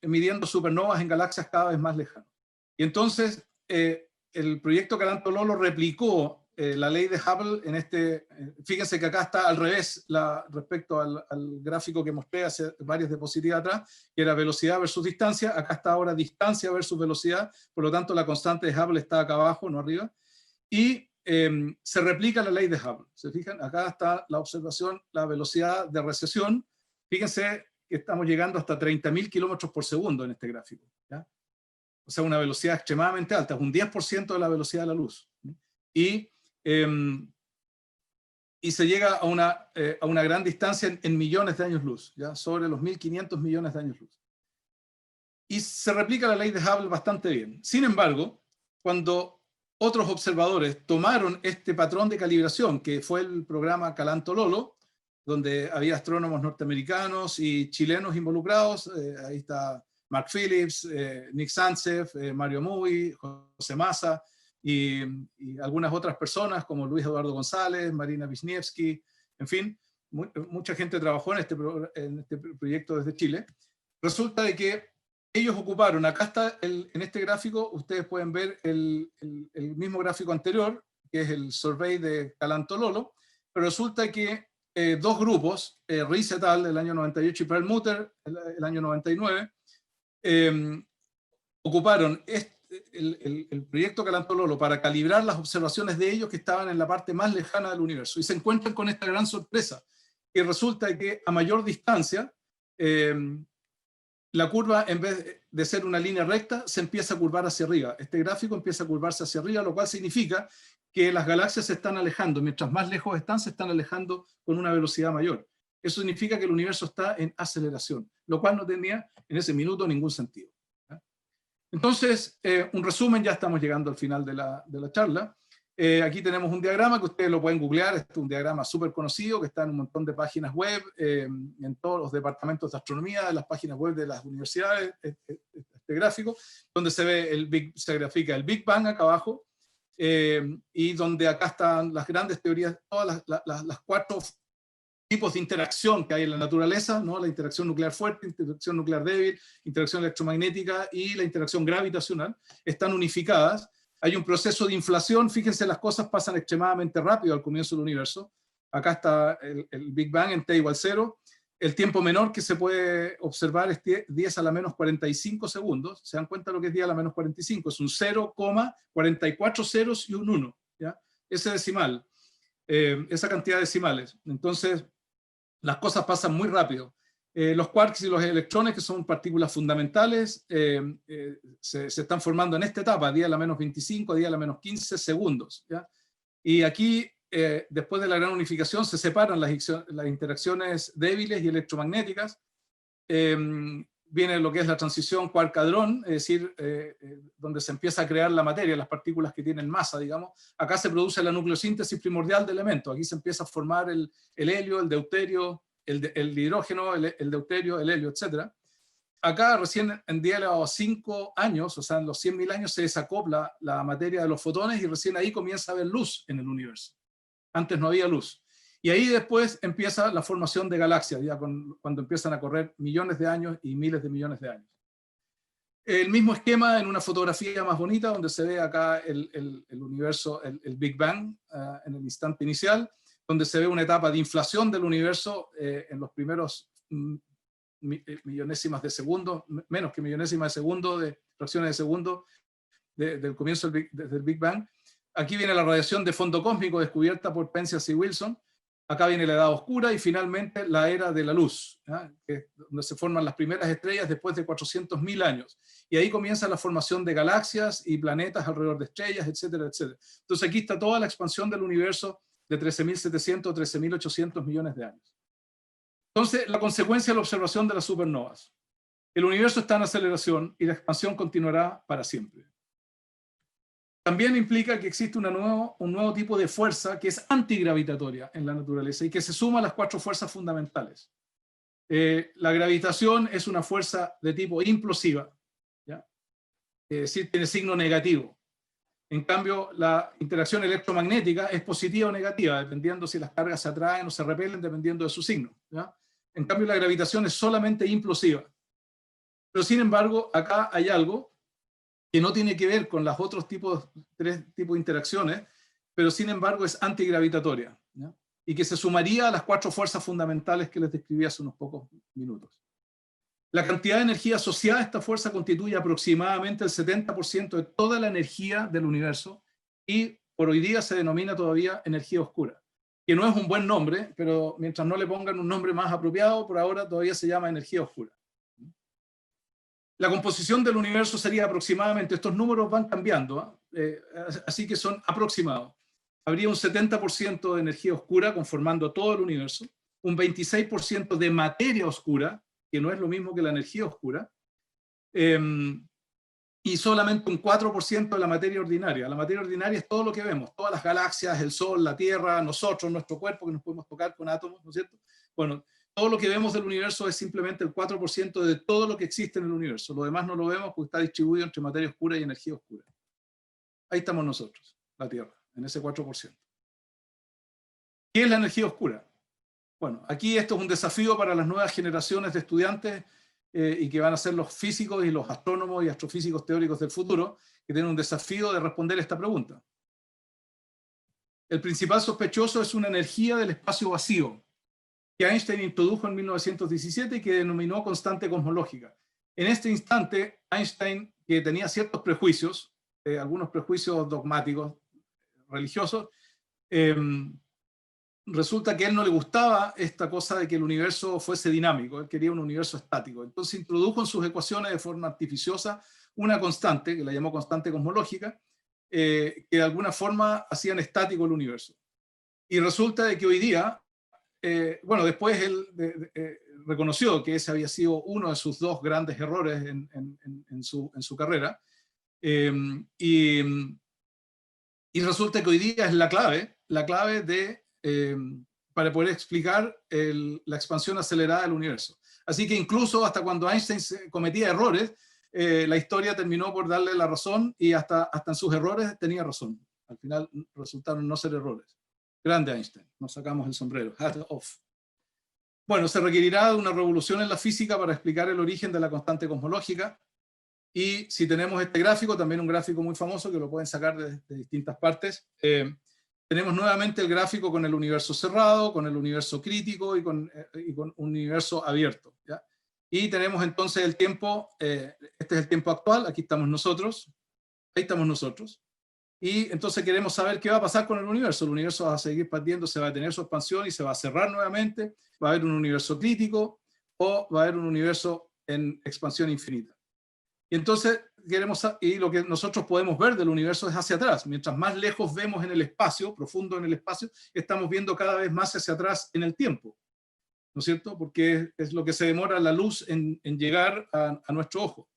midiendo supernovas en galaxias cada vez más lejanas. Y entonces, el proyecto Calanto-Lolo replicó la ley de Hubble en fíjense que acá está al revés respecto al gráfico que mostré hace varias diapositivas atrás, que era velocidad versus distancia. Acá está ahora distancia versus velocidad, por lo tanto la constante de Hubble está acá abajo, no arriba. Y se replica la ley de Hubble. ¿Se fijan? Acá está la observación, la velocidad de recesión. Fíjense que estamos llegando hasta 30.000 kilómetros por segundo en este gráfico, ¿ya? O sea, una velocidad extremadamente alta, es un 10% de la velocidad de la luz. Y se llega a una gran distancia en millones de años luz, ¿ya? Sobre los 1.500 millones de años luz. Y se replica la ley de Hubble bastante bien. Sin embargo, cuando otros observadores tomaron este patrón de calibración, que fue el programa Calanto-Lolo, donde había astrónomos norteamericanos y chilenos involucrados, ahí está Mark Phillips, Nick Sánchez, Mario Muy, José Massa, y algunas otras personas como Luis Eduardo González, Marina Wisniewski, en fin, mucha gente trabajó en este proyecto desde Chile. Resulta de que ellos ocuparon, acá está en este gráfico, ustedes pueden ver el mismo gráfico anterior, que es el survey de Calanto-Lolo, pero resulta que dos grupos, Rees et al. El año 98 y Perlmutter el año 99, ocuparon el proyecto Calanto-Lolo para calibrar las observaciones de ellos que estaban en la parte más lejana del universo, y se encuentran con esta gran sorpresa, que resulta que a mayor distancia, la curva, en vez de ser una línea recta, se empieza a curvar hacia arriba. Este gráfico empieza a curvarse hacia arriba, lo cual significa que las galaxias se están alejando. Mientras más lejos están, se están alejando con una velocidad mayor. Eso significa que el universo está en aceleración, lo cual no tenía en ese minuto ningún sentido. Entonces, un resumen, ya estamos llegando al final de la charla. Aquí tenemos un diagrama que ustedes lo pueden googlear. Este es un diagrama súper conocido que está en un montón de páginas web, en todos los departamentos de astronomía, en las páginas web de las universidades, este gráfico, donde se ve se grafica el Big Bang acá abajo, y donde acá están las grandes teorías, todas las cuatro tipos de interacción que hay en la naturaleza, ¿no? La interacción nuclear fuerte, interacción nuclear débil, interacción electromagnética y la interacción gravitacional, están unificadas. Hay un proceso de inflación, fíjense, las cosas pasan extremadamente rápido al comienzo del universo. Acá está el Big Bang en t igual 0. El tiempo menor que se puede observar es 10 a la menos 45 segundos. ¿Se dan cuenta lo que es 10 a la menos 45? Es un 0,44 ceros y un 1, ¿ya? Ese decimal, esa cantidad de decimales. Entonces, las cosas pasan muy rápido. Los quarks y los electrones, que son partículas fundamentales, se están formando en esta etapa, 10 a la menos 25, 10 a la menos 15 segundos, ¿ya? Y aquí, después de la gran unificación, se separan las interacciones débiles y electromagnéticas. Viene lo que es la transición quark-hadrón, es decir, donde se empieza a crear la materia, las partículas que tienen masa, digamos. Acá se produce la nucleosíntesis primordial de elementos. Aquí se empieza a formar el helio, el deuterio, el hidrógeno, el deuterio, el helio, etc. Acá recién en 10 a 5 años, o sea, en los 100.000 años, se desacopla la materia de los fotones y recién ahí comienza a haber luz en el universo. Antes no había luz. Y ahí después empieza la formación de galaxias, ya cuando empiezan a correr millones de años y miles de millones de años. El mismo esquema en una fotografía más bonita, donde se ve acá el universo, el Big Bang, en el instante inicial, donde se ve una etapa de inflación del universo en los primeros millonésimas de segundo, menos que millonésimas de segundo, de fracciones de segundo, del comienzo desde el Big Bang. Aquí viene la radiación de fondo cósmico descubierta por Penzias y Wilson. Acá viene la edad oscura y finalmente la era de la luz, donde se forman las primeras estrellas después de 400.000 años. Y ahí comienza la formación de galaxias y planetas alrededor de estrellas, etcétera, etcétera. Entonces aquí está toda la expansión del universo de 13.700 o 13.800 millones de años. Entonces, la consecuencia de la observación de las supernovas. El universo está en aceleración y la expansión continuará para siempre. También implica que existe un nuevo tipo de fuerza que es antigravitatoria en la naturaleza y que se suma a las 4 fuerzas fundamentales. La gravitación es una fuerza de tipo implosiva, ¿ya? Es decir, tiene signo negativo. En cambio, la interacción electromagnética es positiva o negativa, dependiendo si las cargas se atraen o se repelen, dependiendo de su signo, ¿ya? En cambio, la gravitación es solamente implosiva. Pero sin embargo, acá hay algo que no tiene que ver con los otros tres tipos de interacciones, pero sin embargo es antigravitatoria, ¿ya? Y que se sumaría a las 4 fuerzas fundamentales que les describí hace unos pocos minutos. La cantidad de energía asociada a esta fuerza constituye aproximadamente el 70% de toda la energía del universo y por hoy día se denomina todavía energía oscura, que no es un buen nombre, pero mientras no le pongan un nombre más apropiado, por ahora todavía se llama energía oscura. La composición del universo sería aproximadamente, estos números van cambiando, así que son aproximados. Habría un 70% de energía oscura conformando todo el universo, un 26% de materia oscura, que no es lo mismo que la energía oscura, y solamente un 4% de la materia ordinaria. La materia ordinaria es todo lo que vemos, todas las galaxias, el Sol, la Tierra, nosotros, nuestro cuerpo, que nos podemos tocar con átomos, ¿no es cierto? Bueno, todo lo que vemos del universo es simplemente el 4% de todo lo que existe en el universo. Lo demás no lo vemos porque está distribuido entre materia oscura y energía oscura. Ahí estamos nosotros, la Tierra, en ese 4%. ¿Qué es la energía oscura? Bueno, aquí esto es un desafío para las nuevas generaciones de estudiantes y que van a ser los físicos y los astrónomos y astrofísicos teóricos del futuro, que tienen un desafío de responder esta pregunta. El principal sospechoso es una energía del espacio vacío, que Einstein introdujo en 1917 y que denominó constante cosmológica. En este instante, Einstein, que tenía ciertos prejuicios, algunos prejuicios dogmáticos, religiosos, resulta que a él no le gustaba esta cosa de que el universo fuese dinámico, él quería un universo estático. Entonces introdujo en sus ecuaciones de forma artificiosa una constante, que la llamó constante cosmológica, que de alguna forma hacían estático el universo. Y resulta de que hoy día, bueno, después él reconoció que ese había sido uno de sus 2 grandes errores en su carrera, y resulta que hoy día es la clave para poder explicar la expansión acelerada del universo. Así que incluso hasta cuando Einstein cometía errores, la historia terminó por darle la razón y hasta en sus errores tenía razón. Al final resultaron no ser errores. Grande Einstein, nos sacamos el sombrero, hat off. Bueno, se requerirá de una revolución en la física para explicar el origen de la constante cosmológica. Y si tenemos este gráfico, también un gráfico muy famoso que lo pueden sacar de distintas partes, tenemos nuevamente el gráfico con el universo cerrado, con el universo crítico y con un universo abierto, ¿ya? Y tenemos entonces el tiempo, este es el tiempo actual, aquí estamos nosotros, ahí estamos nosotros. Y entonces queremos saber qué va a pasar con el universo. El universo va a seguir expandiendo, se va a tener su expansión y se va a cerrar nuevamente, va a haber un universo crítico o va a haber un universo en expansión infinita. Y entonces y lo que nosotros podemos ver del universo es hacia atrás. Mientras más lejos vemos en el espacio, profundo en el espacio, estamos viendo cada vez más hacia atrás en el tiempo, ¿no es cierto? Porque es lo que se demora la luz en llegar a nuestro ojo.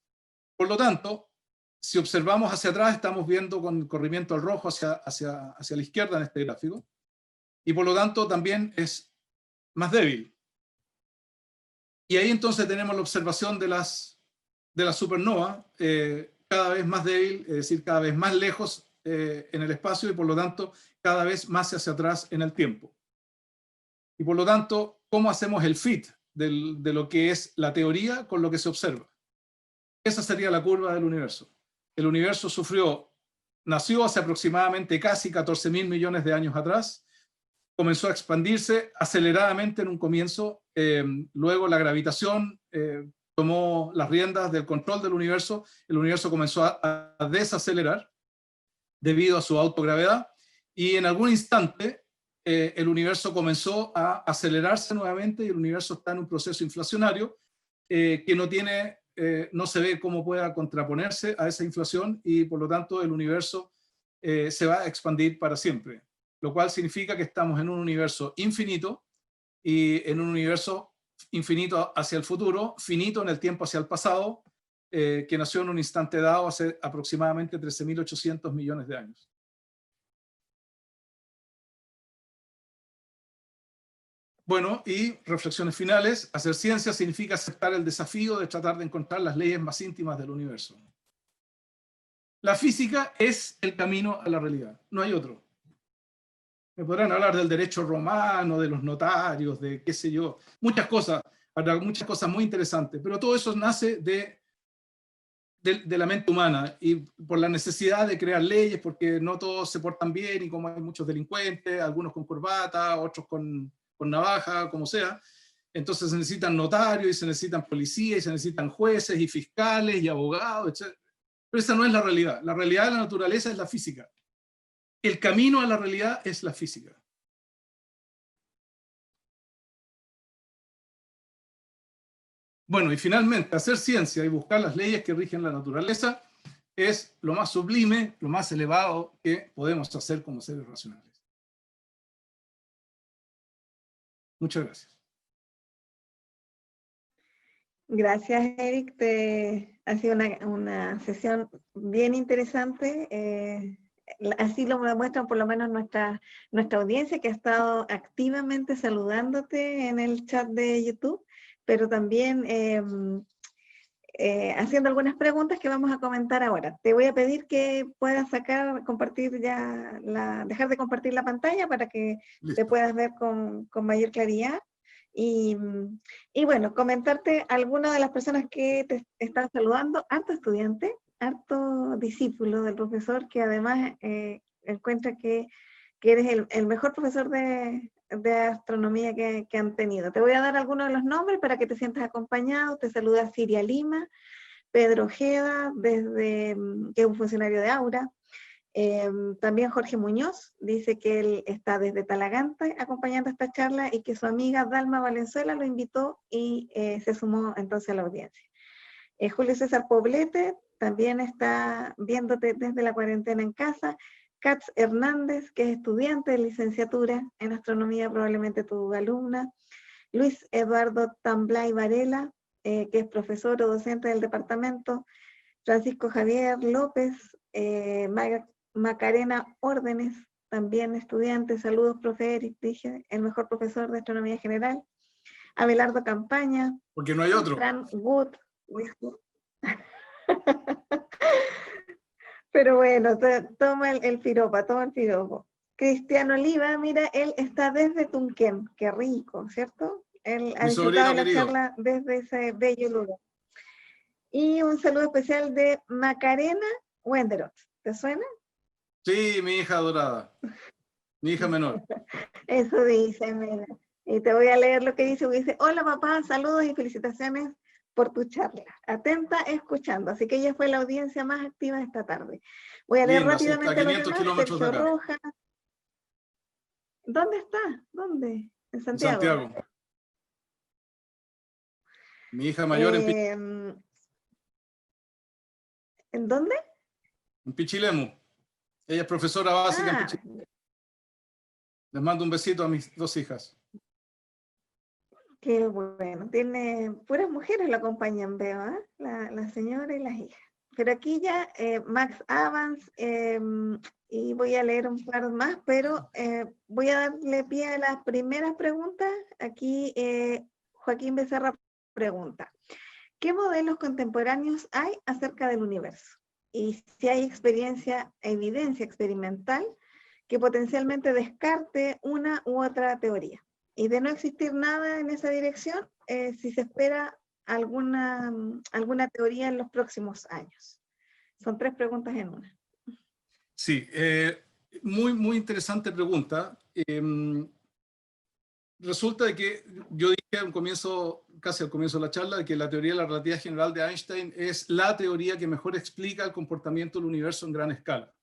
Por lo tanto, si observamos hacia atrás, estamos viendo con corrimiento al rojo hacia la izquierda en este gráfico, y por lo tanto también es más débil. Y ahí entonces tenemos la observación de las supernovas, cada vez más débil, es decir, cada vez más lejos en el espacio y por lo tanto cada vez más hacia atrás en el tiempo. Y por lo tanto, ¿cómo hacemos el fit de lo que es la teoría con lo que se observa? esa sería la curva del universo. El universo nació hace aproximadamente casi 14.000 millones de años atrás, comenzó a expandirse aceleradamente en un comienzo, luego la gravitación tomó las riendas del control del universo, el universo comenzó a desacelerar debido a su autogravedad, y en algún instante el universo comenzó a acelerarse nuevamente y el universo está en un proceso inflacionario que no se ve cómo pueda contraponerse a esa inflación y por lo tanto el universo se va a expandir para siempre, lo cual significa que estamos en un universo infinito y en un universo infinito hacia el futuro, finito en el tiempo hacia el pasado, que nació en un instante dado hace aproximadamente 13.800 millones de años. Bueno, y reflexiones finales. Hacer ciencia significa aceptar el desafío de tratar de encontrar las leyes más íntimas del universo. La física es el camino a la realidad, no hay otro. Me podrán hablar del derecho romano, de los notarios, de qué sé yo, muchas cosas, habrá muchas cosas muy interesantes, pero todo eso nace de la mente humana y por la necesidad de crear leyes, porque no todos se portan bien y como hay muchos delincuentes, algunos con corbata, otros con navaja, como sea, entonces se necesitan notarios y se necesitan policías y se necesitan jueces y fiscales y abogados, etc. Pero esa no es la realidad. La realidad de la naturaleza es la física. El camino a la realidad es la física. Bueno, y finalmente, hacer ciencia y buscar las leyes que rigen la naturaleza es lo más sublime, lo más elevado que podemos hacer como seres racionales. Muchas gracias. Gracias, Eric. Ha sido una sesión bien interesante. Así lo muestran por lo menos nuestra audiencia, que ha estado activamente saludándote en el chat de YouTube, pero también haciendo algunas preguntas que vamos a comentar ahora. Te voy a pedir que puedas dejar de compartir la pantalla para que Listo. te puedas ver con mayor claridad. Y bueno, comentarte algunas de las personas que te están saludando, harto estudiante, harto discípulo del profesor, que además encuentra que eres el mejor profesor de astronomía que han tenido. Te voy a dar algunos de los nombres para que te sientas acompañado. Te saluda Siria Lima, Pedro Ojeda, que es un funcionario de Aura. También Jorge Muñoz dice que él está desde Talaganta acompañando esta charla y que su amiga Dalma Valenzuela lo invitó y se sumó entonces a la audiencia. Julio César Poblete también está viéndote desde la cuarentena en casa. Katz Hernández, que es estudiante de licenciatura en astronomía, probablemente tu alumna. Luis Eduardo Tamblay Varela, que es profesor o docente del departamento. Francisco Javier López, Macarena Órdenes, también estudiante. Saludos, profe Eric, dije, el mejor profesor de astronomía general. Abelardo Campaña. Porque no hay otro. Fran Wood. Pero bueno, toma el piropo. Cristiano Oliva, mira, él está desde Tunquén, qué rico, ¿cierto? Él ha disfrutado de la charla desde ese bello lugar. Y un saludo especial de Macarena Wenderot, ¿te suena? Sí, mi hija adorada, mi hija menor. Eso dice, mira. Y te voy a leer lo que dice, hola papá, saludos y felicitaciones por tu charla. Atenta, escuchando. Así que ella fue la audiencia más activa esta tarde. Voy a leer rápidamente a 500 kilómetros de acá. Rojas. ¿Dónde está? ¿Dónde? En Santiago. En Santiago. Mi hija mayor ¿En dónde? En Pichilemu. Ella es profesora básica en Pichilemu. Les mando un besito a mis dos hijas. Qué bueno, tiene puras mujeres lo acompañan, veo, ¿eh? La señora y las hijas. Pero aquí ya Max Avans, y voy a leer un par más, pero voy a darle pie a las primeras preguntas. Aquí Joaquín Becerra pregunta, ¿qué modelos contemporáneos hay acerca del universo? Y si hay evidencia experimental que potencialmente descarte una u otra teoría. Y de no existir nada en esa dirección, si se espera alguna teoría en los próximos años? Son 3 preguntas en una. Sí, muy interesante pregunta. Resulta de que yo dije al comienzo, casi al comienzo de la charla, que la teoría de la relatividad general de Einstein es la teoría que mejor explica el comportamiento del universo en gran escala.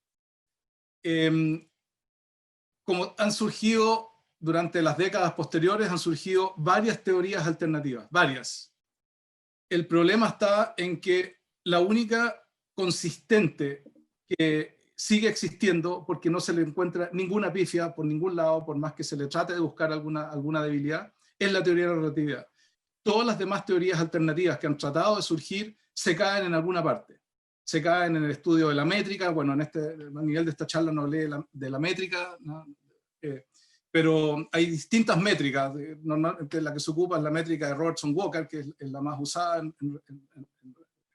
Como han surgido durante las décadas posteriores, han surgido varias teorías alternativas, varias. El problema está en que la única consistente que sigue existiendo, porque no se le encuentra ninguna pifia por ningún lado, por más que se le trate de buscar alguna debilidad, es la teoría de la relatividad. Todas las demás teorías alternativas que han tratado de surgir se caen en alguna parte. Se caen en el estudio de la métrica. Bueno, a nivel de esta charla no hablé de la métrica, ¿no? Pero hay distintas métricas. Normalmente la que se ocupa es la métrica de Robertson-Walker, que es la más usada en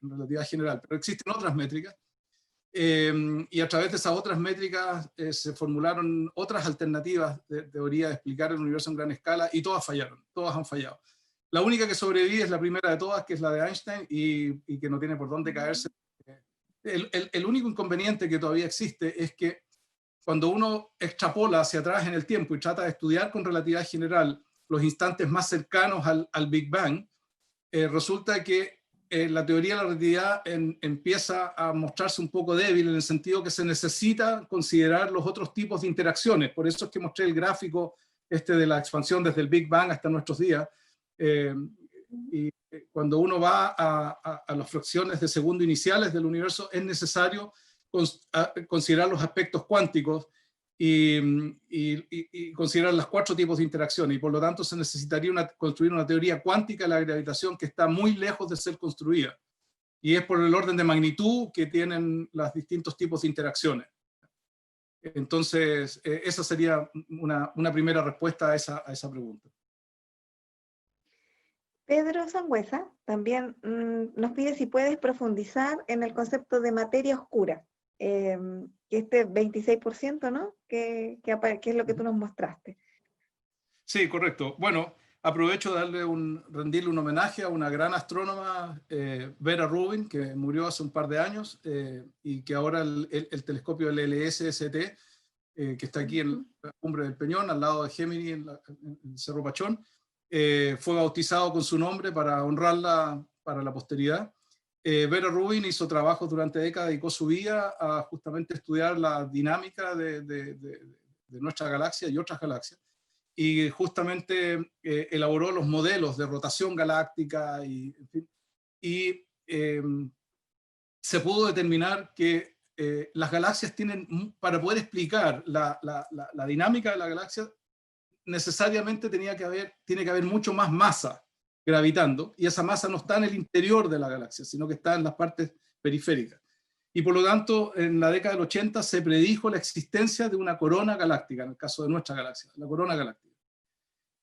relatividad general, pero existen otras métricas. Y a través de esas otras métricas se formularon otras alternativas de teoría de explicar el universo en gran escala, y todas fallaron, todas han fallado. La única que sobrevive es la primera de todas, que es la de Einstein, y que no tiene por dónde caerse. El único inconveniente que todavía existe es que cuando uno extrapola hacia atrás en el tiempo y trata de estudiar con relatividad general los instantes más cercanos al Big Bang, resulta que la teoría de la relatividad empieza a mostrarse un poco débil, en el sentido que se necesita considerar los otros tipos de interacciones. Por eso es que mostré el gráfico de la expansión desde el Big Bang hasta nuestros días. Y cuando uno va a las fracciones de segundo iniciales del universo, es necesario considerar los aspectos cuánticos y considerar los 4 tipos de interacciones, y por lo tanto se necesitaría construir una teoría cuántica de la gravitación que está muy lejos de ser construida, y es por el orden de magnitud que tienen los distintos tipos de interacciones. Entonces, esa sería una primera respuesta a esa pregunta. Pedro Sangüesa también nos pide si puedes profundizar en el concepto de materia oscura, este 26%, ¿no? Que es lo que tú nos mostraste. Sí, correcto. Bueno, aprovecho de rendirle un homenaje a una gran astrónoma, Vera Rubin, que murió hace un par de años, y que ahora el telescopio LLS-ST, que está aquí en la cumbre del Peñón, al lado de Gemini, en el Cerro Pachón, fue bautizado con su nombre para honrarla para la posteridad. Vera Rubin hizo trabajos durante décadas, dedicó su vida a justamente estudiar la dinámica de nuestra galaxia y otras galaxias, y justamente elaboró los modelos de rotación galáctica, y se pudo determinar que las galaxias tienen, para poder explicar la dinámica de la galaxia, necesariamente tiene que haber mucho más masa gravitando, y esa masa no está en el interior de la galaxia, sino que está en las partes periféricas. Y por lo tanto, en la década del 80 se predijo la existencia de una corona galáctica, en el caso de nuestra galaxia, la corona galáctica.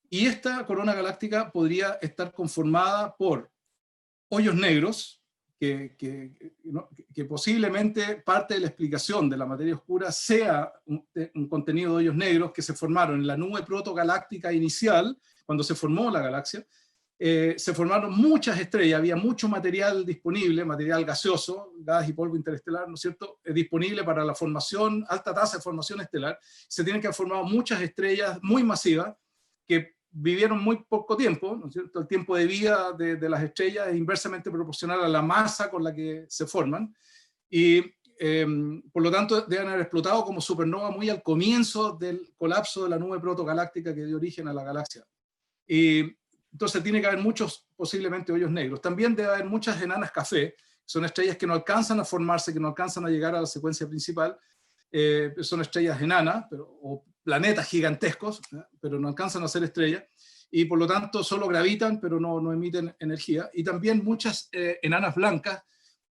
Y esta corona galáctica podría estar conformada por hoyos negros, que posiblemente parte de la explicación de la materia oscura sea un contenido de hoyos negros que se formaron en la nube protogaláctica inicial, cuando se formó la galaxia. Se formaron muchas estrellas, había mucho material disponible, material gaseoso, gas y polvo interestelar, ¿no es cierto?, disponible para la formación, alta tasa de formación estelar. Se tienen que haber formado muchas estrellas muy masivas que vivieron muy poco tiempo, ¿no es cierto? El tiempo de vida de las estrellas es inversamente proporcional a la masa con la que se forman, y por lo tanto deben haber explotado como supernova muy al comienzo del colapso de la nube protogaláctica que dio origen a la galaxia. Y entonces tiene que haber muchos, posiblemente, hoyos negros. También debe haber muchas enanas café, son estrellas que no alcanzan a formarse, que no alcanzan a llegar a la secuencia principal. Son estrellas enanas, o planetas gigantescos, pero no alcanzan a ser estrellas, y por lo tanto solo gravitan, pero no emiten energía. Y también muchas enanas blancas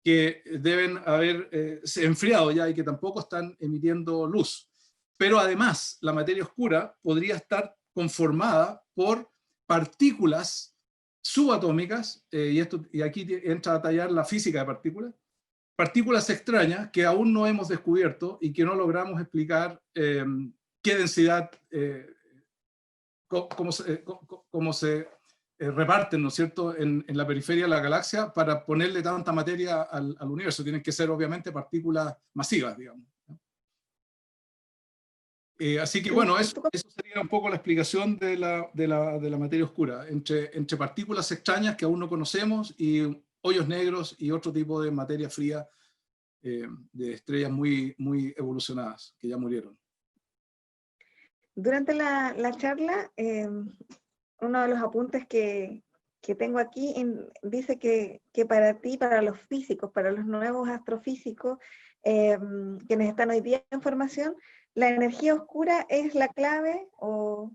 que deben haberse enfriado ya y que tampoco están emitiendo luz. Pero además, la materia oscura podría estar conformada por partículas subatómicas, y aquí entra a tallar la física de partículas extrañas que aún no hemos descubierto y que no logramos explicar qué densidad, cómo se reparten, ¿no es cierto?, en la periferia de la galaxia para ponerle tanta materia al universo. Tienen que ser obviamente partículas masivas, digamos. Así que bueno, eso sería un poco la explicación de la materia oscura, entre partículas extrañas que aún no conocemos y hoyos negros y otro tipo de materia fría de estrellas muy, muy evolucionadas que ya murieron. Durante la charla, uno de los apuntes que tengo aquí dice que para ti, para los físicos, para los nuevos astrofísicos, quienes están hoy día en formación, la energía oscura es la clave o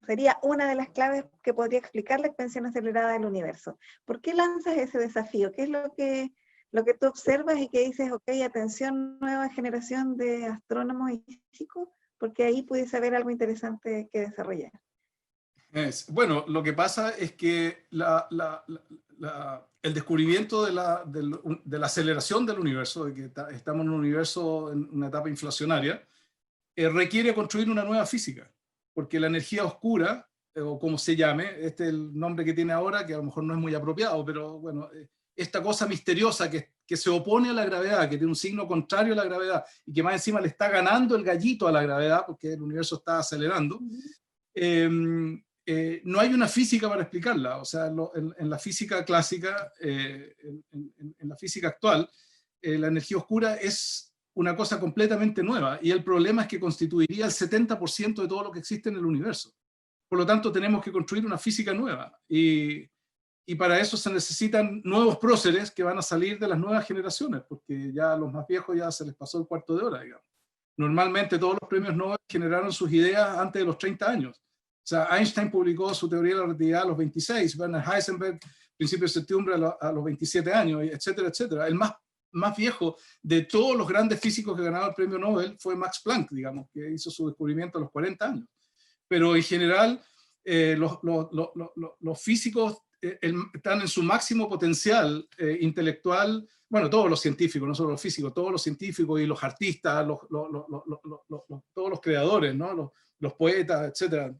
sería una de las claves que podría explicar la expansión acelerada del universo. ¿Por qué lanzas ese desafío? ¿Qué es lo que tú observas y que dices, ok, atención, nueva generación de astrónomos y físicos? Porque ahí pudiese haber algo interesante que desarrollar. Bueno, lo que pasa es que el descubrimiento de la aceleración del universo, de que estamos en un universo en una etapa inflacionaria, requiere construir una nueva física, porque la energía oscura, o como se llame, este es el nombre que tiene ahora, que a lo mejor no es muy apropiado, pero bueno, esta cosa misteriosa que se opone a la gravedad, que tiene un signo contrario a la gravedad, y que más encima le está ganando el gallito a la gravedad, porque el universo está acelerando, no hay una física para explicarla. O sea, en la física clásica, en la física actual, la energía oscura es una cosa completamente nueva, y el problema es que constituiría el 70% de todo lo que existe en el universo. Por lo tanto, tenemos que construir una física nueva, y para eso se necesitan nuevos próceres que van a salir de las nuevas generaciones, porque ya a los más viejos ya se les pasó el cuarto de hora, digamos. Normalmente todos los premios Nobel generaron sus ideas antes de los 30 años. O sea, Einstein publicó su teoría de la relatividad a los 26, Werner Heisenberg, principio de septiembre, a los 27 años, etcétera, etcétera. El más viejo de todos los grandes físicos que ganaron el premio Nobel fue Max Planck, digamos, que hizo su descubrimiento a los 40 años. Pero en general, los físicos están en su máximo potencial intelectual. Bueno, todos los científicos, no solo los físicos, todos los científicos y los artistas, todos los creadores, ¿no? Los poetas, etcétera,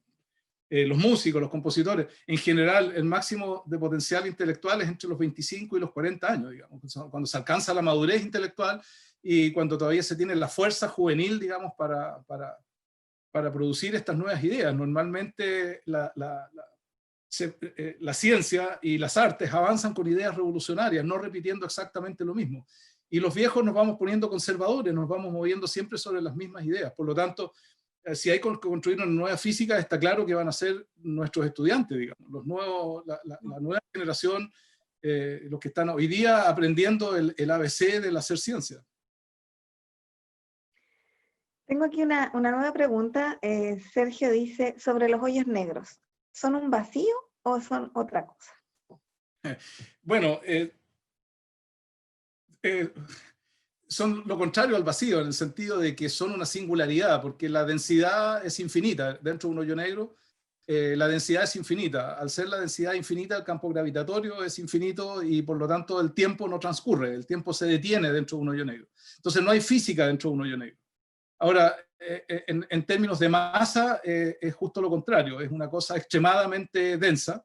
los músicos, los compositores, en general el máximo de potencial intelectual es entre los 25 y los 40 años, digamos, cuando se alcanza la madurez intelectual y cuando todavía se tiene la fuerza juvenil, digamos, para producir estas nuevas ideas. Normalmente la ciencia y las artes avanzan con ideas revolucionarias, no repitiendo exactamente lo mismo. Y los viejos nos vamos poniendo conservadores, nos vamos moviendo siempre sobre las mismas ideas. Por lo tanto, si hay que construir una nueva física, está claro que van a ser nuestros estudiantes, digamos, la nueva generación, los que están hoy día aprendiendo el ABC del hacer ciencia. Tengo aquí una nueva pregunta. Sergio dice sobre los hoyos negros. ¿Son un vacío o son otra cosa? Bueno, son lo contrario al vacío, en el sentido de que son una singularidad, porque la densidad es infinita. Dentro de un hoyo negro, la densidad es infinita. Al ser la densidad infinita, el campo gravitatorio es infinito y por lo tanto el tiempo no transcurre, el tiempo se detiene dentro de un hoyo negro. Entonces no hay física dentro de un hoyo negro. Ahora, en términos de masa, es justo lo contrario, es una cosa extremadamente densa.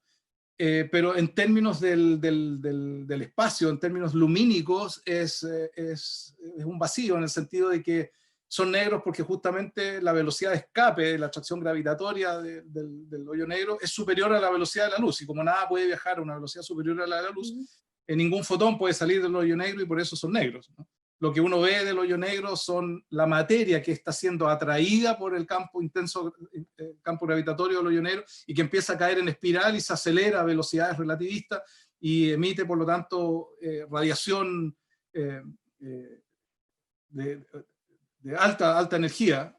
Pero en términos del espacio, en términos lumínicos, es un vacío, en el sentido de que son negros porque justamente la velocidad de escape de la atracción gravitatoria del hoyo negro es superior a la velocidad de la luz, y como nada puede viajar a una velocidad superior a la de la luz, ningún fotón puede salir del hoyo negro y por eso son negros, ¿no? Lo que uno ve del hoyo negro son la materia que está siendo atraída por el campo intenso, el campo gravitatorio del hoyo negro, y que empieza a caer en espiral y se acelera a velocidades relativistas y emite, por lo tanto, radiación de alta energía.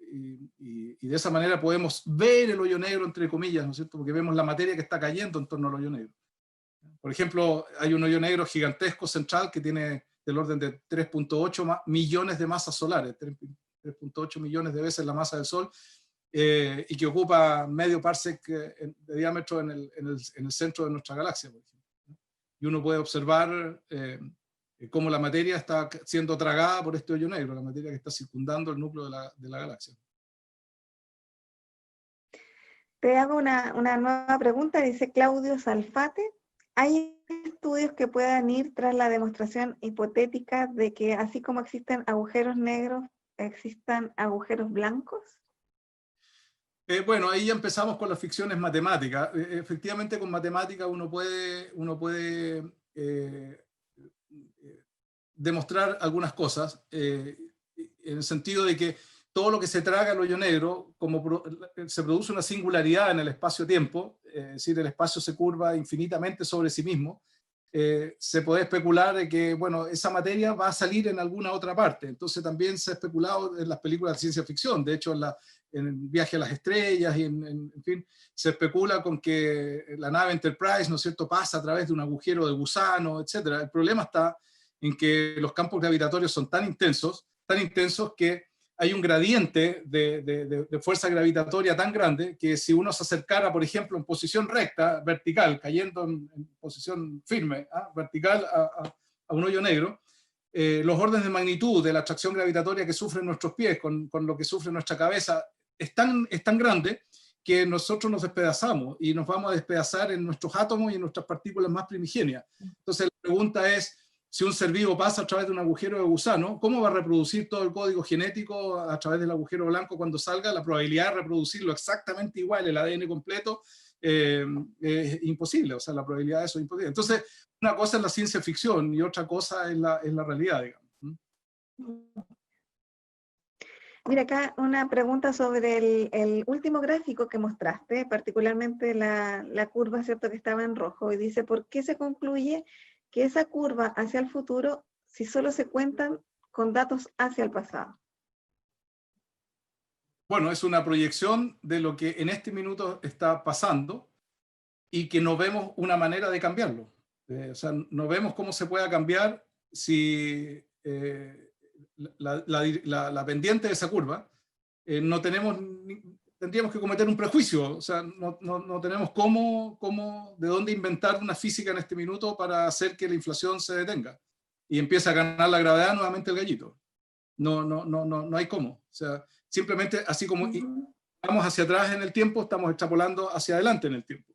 Y de esa manera podemos ver el hoyo negro, entre comillas, ¿no es cierto? Porque vemos la materia que está cayendo en torno al hoyo negro. Por ejemplo, hay un hoyo negro gigantesco central que tiene del orden de 3.8 millones de masas solares, 3.8 millones de veces la masa del Sol, y que ocupa medio parsec de diámetro en el centro de nuestra galaxia, por ejemplo. Y uno puede observar cómo la materia está siendo tragada por este hoyo negro, la materia que está circundando el núcleo de la galaxia. Te hago una nueva pregunta, dice Claudio Salfate. ¿Hay estudios que puedan ir tras la demostración hipotética de que así como existen agujeros negros, existan agujeros blancos? Bueno, ahí ya empezamos con las ficciones matemáticas. Efectivamente, con matemáticas uno puede demostrar algunas cosas, en el sentido de que todo lo que se traga el hoyo negro, se produce una singularidad en el espacio-tiempo, es decir, el espacio se curva infinitamente sobre sí mismo, se puede especular de que, bueno, esa materia va a salir en alguna otra parte. Entonces también se ha especulado en las películas de ciencia ficción, de hecho en Viaje a las Estrellas y en fin, se especula con que la nave Enterprise, ¿no es cierto?, pasa a través de un agujero de gusano, etc. El problema está en que los campos gravitatorios son tan intensos que hay un gradiente de fuerza gravitatoria tan grande que si uno se acercara, por ejemplo, en posición recta, vertical, cayendo en posición firme, vertical a un hoyo negro, los órdenes de magnitud de la atracción gravitatoria que sufren nuestros pies con lo que sufre nuestra cabeza es tan grande que nosotros nos despedazamos y nos vamos a despedazar en nuestros átomos y en nuestras partículas más primigenias. Entonces la pregunta es, si un ser vivo pasa a través de un agujero de gusano, ¿cómo va a reproducir todo el código genético a través del agujero blanco cuando salga? La probabilidad de reproducirlo exactamente igual, el ADN completo, es imposible. O sea, la probabilidad de eso es imposible. Entonces, una cosa es la ciencia ficción y otra cosa es la realidad, digamos. Mira acá una pregunta sobre el último gráfico que mostraste, particularmente la curva, ¿cierto?, que estaba en rojo, y dice, ¿por qué se concluye que esa curva hacia el futuro si solo se cuentan con datos hacia el pasado? Bueno, es una proyección de lo que en este minuto está pasando y que no vemos una manera de cambiarlo. O sea, no vemos cómo se pueda cambiar si la pendiente de esa curva, tendríamos que cometer un prejuicio. O sea, no tenemos de dónde inventar una física en este minuto para hacer que la inflación se detenga y empiece a ganar la gravedad nuevamente el gallito. No hay cómo. O sea, simplemente así como vamos hacia atrás en el tiempo, estamos extrapolando hacia adelante en el tiempo.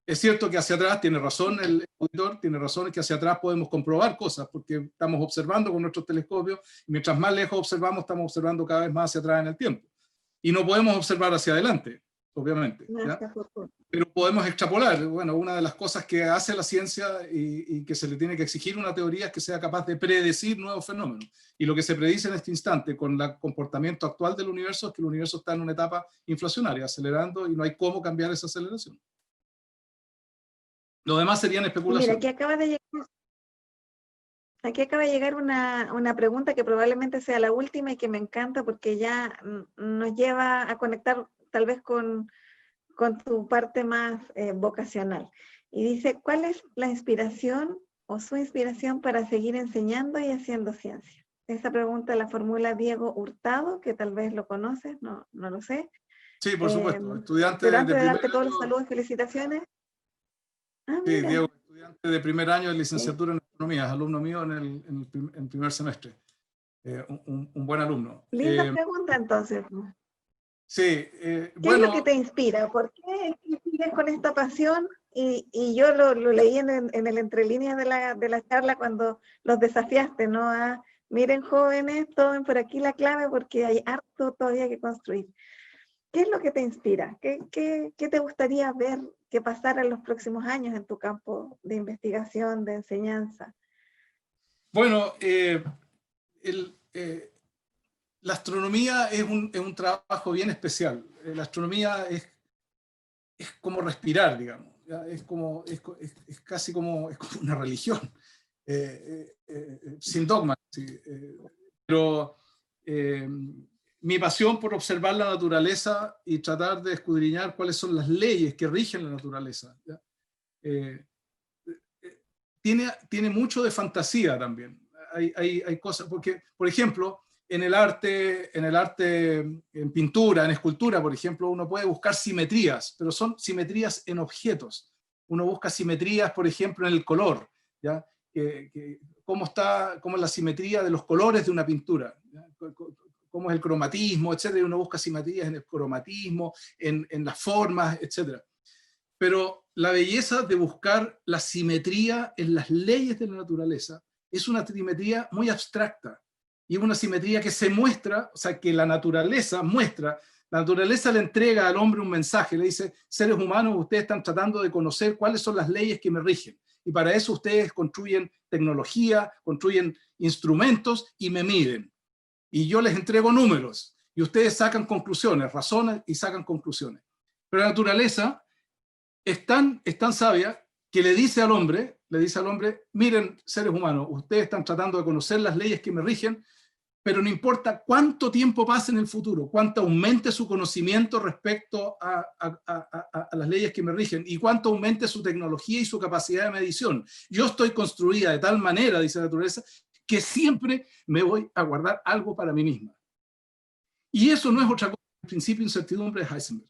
Es cierto que hacia atrás, tiene razón el auditor, tiene razón, es que hacia atrás podemos comprobar cosas, porque estamos observando con nuestros telescopios, y mientras más lejos observamos, estamos observando cada vez más hacia atrás en el tiempo. Y no podemos observar hacia adelante, obviamente, ¿ya? Pero podemos extrapolar. Bueno, una de las cosas que hace la ciencia y que se le tiene que exigir una teoría es que sea capaz de predecir nuevos fenómenos. Y lo que se predice en este instante con el comportamiento actual del universo es que el universo está en una etapa inflacionaria, acelerando, y no hay cómo cambiar esa aceleración. Lo demás serían especulaciones. Mira, aquí acaba de llegar una pregunta que probablemente sea la última y que me encanta porque ya nos lleva a conectar tal vez con tu parte más vocacional. Y dice, ¿cuál es la inspiración o su inspiración para seguir enseñando y haciendo ciencia? Esa pregunta la formula Diego Hurtado, que tal vez lo conoces, no lo sé. Sí, por supuesto, estudiante pero de antes de primer darte todos los año. saludos y felicitaciones. Sí, Mira. Diego, estudiante de primer año de licenciatura en economía, es alumno mío en primer semestre. Un buen alumno. Linda pregunta entonces. Sí, ¿Qué bueno. es lo que te inspira? ¿Por qué sigues con esta pasión? Y yo lo leí en el entre líneas de la charla cuando los desafiaste, ¿no? Miren, jóvenes, tomen por aquí la clave porque hay harto todavía que construir. ¿Qué es lo que te inspira? ¿Qué te gustaría ver que pasara en los próximos años en tu campo de investigación, de enseñanza? Bueno, la astronomía es un trabajo bien especial. La astronomía es como respirar, digamos. Es casi como una religión, sin dogma. ¿Sí? Pero mi pasión por observar la naturaleza y tratar de escudriñar cuáles son las leyes que rigen la naturaleza, ¿ya? Tiene mucho de fantasía también. Hay cosas, porque, por ejemplo, en el arte, en pintura, en escultura, por ejemplo, uno puede buscar simetrías, pero son simetrías en objetos. Uno busca simetrías, por ejemplo, en el color, ¿ya? Cómo es la simetría de los colores de una pintura, ¿ya? cómo es el cromatismo, etcétera, y uno busca simetrías en el cromatismo, en las formas, etcétera. Pero la belleza de buscar la simetría en las leyes de la naturaleza es una simetría muy abstracta, y es una simetría que se muestra, o sea, que la naturaleza muestra. La naturaleza le entrega al hombre un mensaje, le dice: seres humanos, ustedes están tratando de conocer cuáles son las leyes que me rigen, y para eso ustedes construyen tecnología, construyen instrumentos y me miden. Y yo les entrego números, y ustedes sacan conclusiones, razonan y sacan conclusiones. Pero la naturaleza es tan sabia que le dice al hombre, miren, seres humanos, ustedes están tratando de conocer las leyes que me rigen, pero no importa cuánto tiempo pase en el futuro, cuánto aumente su conocimiento respecto a las leyes que me rigen, y cuánto aumente su tecnología y su capacidad de medición. Yo estoy construida de tal manera, dice la naturaleza, que siempre me voy a guardar algo para mí misma. Y eso no es otra cosa que el principio de incertidumbre de Heisenberg.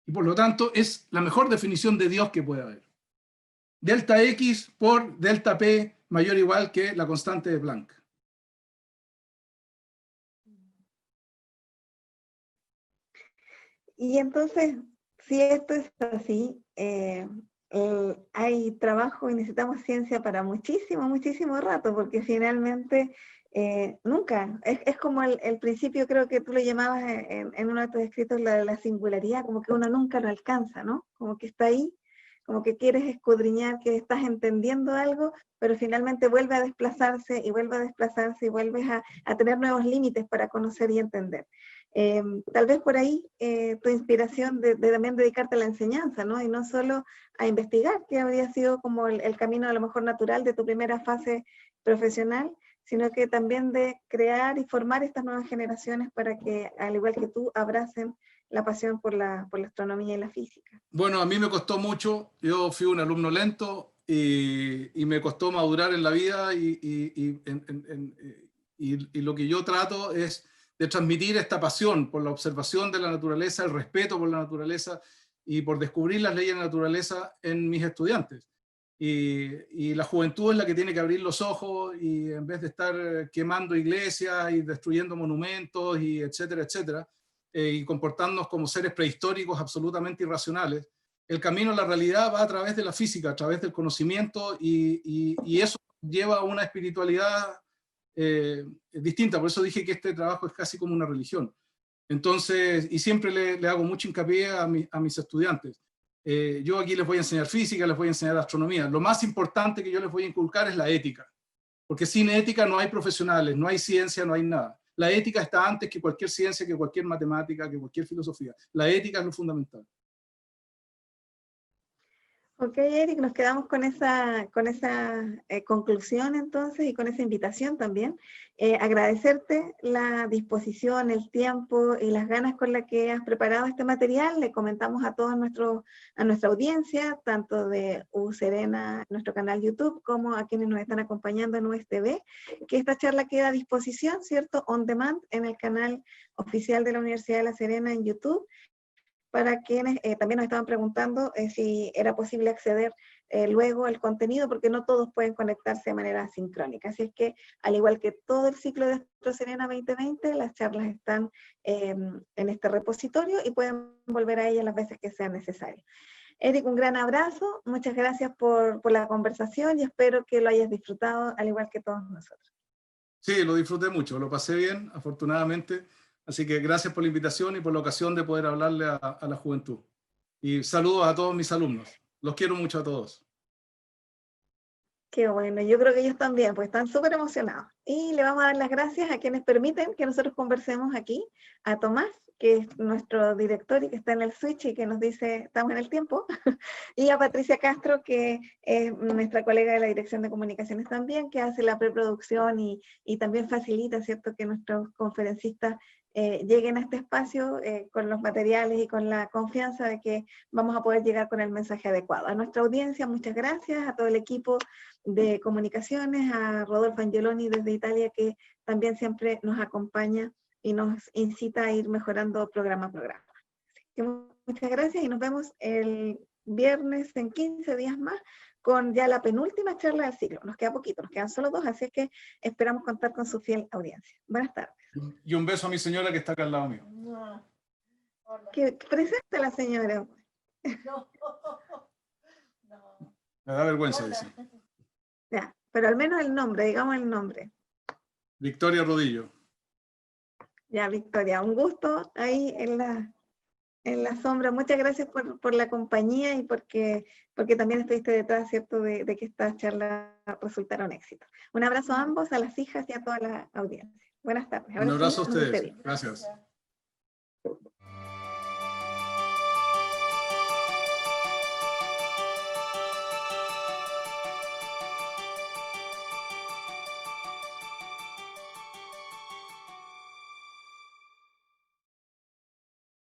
Y por lo tanto es la mejor definición de Dios que puede haber. Delta X por delta P mayor o igual que la constante de Planck. Y entonces, si esto es así, hay trabajo y necesitamos ciencia para muchísimo, muchísimo rato, porque finalmente nunca, es como el principio, creo que tú lo llamabas en uno de tus escritos, la singularidad, como que uno nunca lo alcanza, ¿no? Como que está ahí, como que quieres escudriñar, que estás entendiendo algo, pero finalmente vuelve a desplazarse y vuelve a desplazarse y vuelves a tener nuevos límites para conocer y entender. Tal vez por ahí tu inspiración de también dedicarte a la enseñanza, ¿no? Y no solo a investigar, que habría sido como el camino a lo mejor natural de tu primera fase profesional, sino que también de crear y formar estas nuevas generaciones para que, al igual que tú, abracen la pasión por la astronomía y la física. Bueno, a mí me costó mucho, yo fui un alumno lento y me costó madurar en la vida, y lo que yo trato es de transmitir esta pasión por la observación de la naturaleza, el respeto por la naturaleza y por descubrir las leyes de la naturaleza en mis estudiantes. Y la juventud es la que tiene que abrir los ojos, y en vez de estar quemando iglesias y destruyendo monumentos y etcétera, etcétera, y comportarnos como seres prehistóricos absolutamente irracionales, el camino a la realidad va a través de la física, a través del conocimiento, y eso lleva a una espiritualidad distinta. Por eso dije que este trabajo es casi como una religión. Entonces, y siempre le hago mucho hincapié a mis estudiantes. Yo aquí les voy a enseñar física, les voy a enseñar astronomía. Lo más importante que yo les voy a inculcar es la ética, porque sin ética no hay profesionales, no hay ciencia, no hay nada. La ética está antes que cualquier ciencia, que cualquier matemática, que cualquier filosofía. La ética es lo fundamental. Ok, Eric, nos quedamos con esa conclusión entonces, y con esa invitación también. Agradecerte la disposición, el tiempo y las ganas con las que has preparado este material. Le comentamos a nuestra audiencia, tanto de U Serena, nuestro canal YouTube, como a quienes nos están acompañando en USTV, que esta charla queda a disposición, ¿cierto? On demand en el canal oficial de la Universidad de La Serena en YouTube. Para quienes también nos estaban preguntando si era posible acceder luego al contenido, porque no todos pueden conectarse de manera sincrónica. Así es que, al igual que todo el ciclo de Astro Serena 2020, las charlas están en este repositorio y pueden volver a ellas las veces que sea necesario. Eric, un gran abrazo, muchas gracias por la conversación y espero que lo hayas disfrutado al igual que todos nosotros. Sí, lo disfruté mucho, lo pasé bien, afortunadamente. Así que gracias por la invitación y por la ocasión de poder hablarle a la juventud. Y saludos a todos mis alumnos. Los quiero mucho a todos. Qué bueno, yo creo que ellos también, pues están súper emocionados. Y le vamos a dar las gracias a quienes permiten que nosotros conversemos aquí, a Tomás, que es nuestro director y que está en el switch y que nos dice, estamos en el tiempo, y a Patricia Castro, que es nuestra colega de la Dirección de Comunicaciones también, que hace la preproducción y también facilita, ¿cierto?, que nuestros conferencistas lleguen a este espacio con los materiales y con la confianza de que vamos a poder llegar con el mensaje adecuado. A nuestra audiencia, muchas gracias, a todo el equipo de comunicaciones, a Rodolfo Angeloni desde Italia, que también siempre nos acompaña y nos incita a ir mejorando programa a programa. Así que muchas gracias y nos vemos el viernes en 15 días más, con ya la penúltima charla del ciclo. Nos queda poquito, nos quedan solo 2, así es que esperamos contar con su fiel audiencia. Buenas tardes. Y un beso a mi señora que está acá al lado mío. Que presente a la señora. No. Me da vergüenza decir. Ya, pero al menos el nombre, digamos el nombre. Victoria Rodillo. Ya, Victoria, un gusto ahí en la sombra. Muchas gracias por la compañía y porque también estuviste detrás, ¿cierto?, de que estas charlas resultaron éxito. Un abrazo a ambos, a las hijas y a toda la audiencia. Buenas tardes. Un Ahora sí, abrazo a nos ustedes. despedimos. Gracias.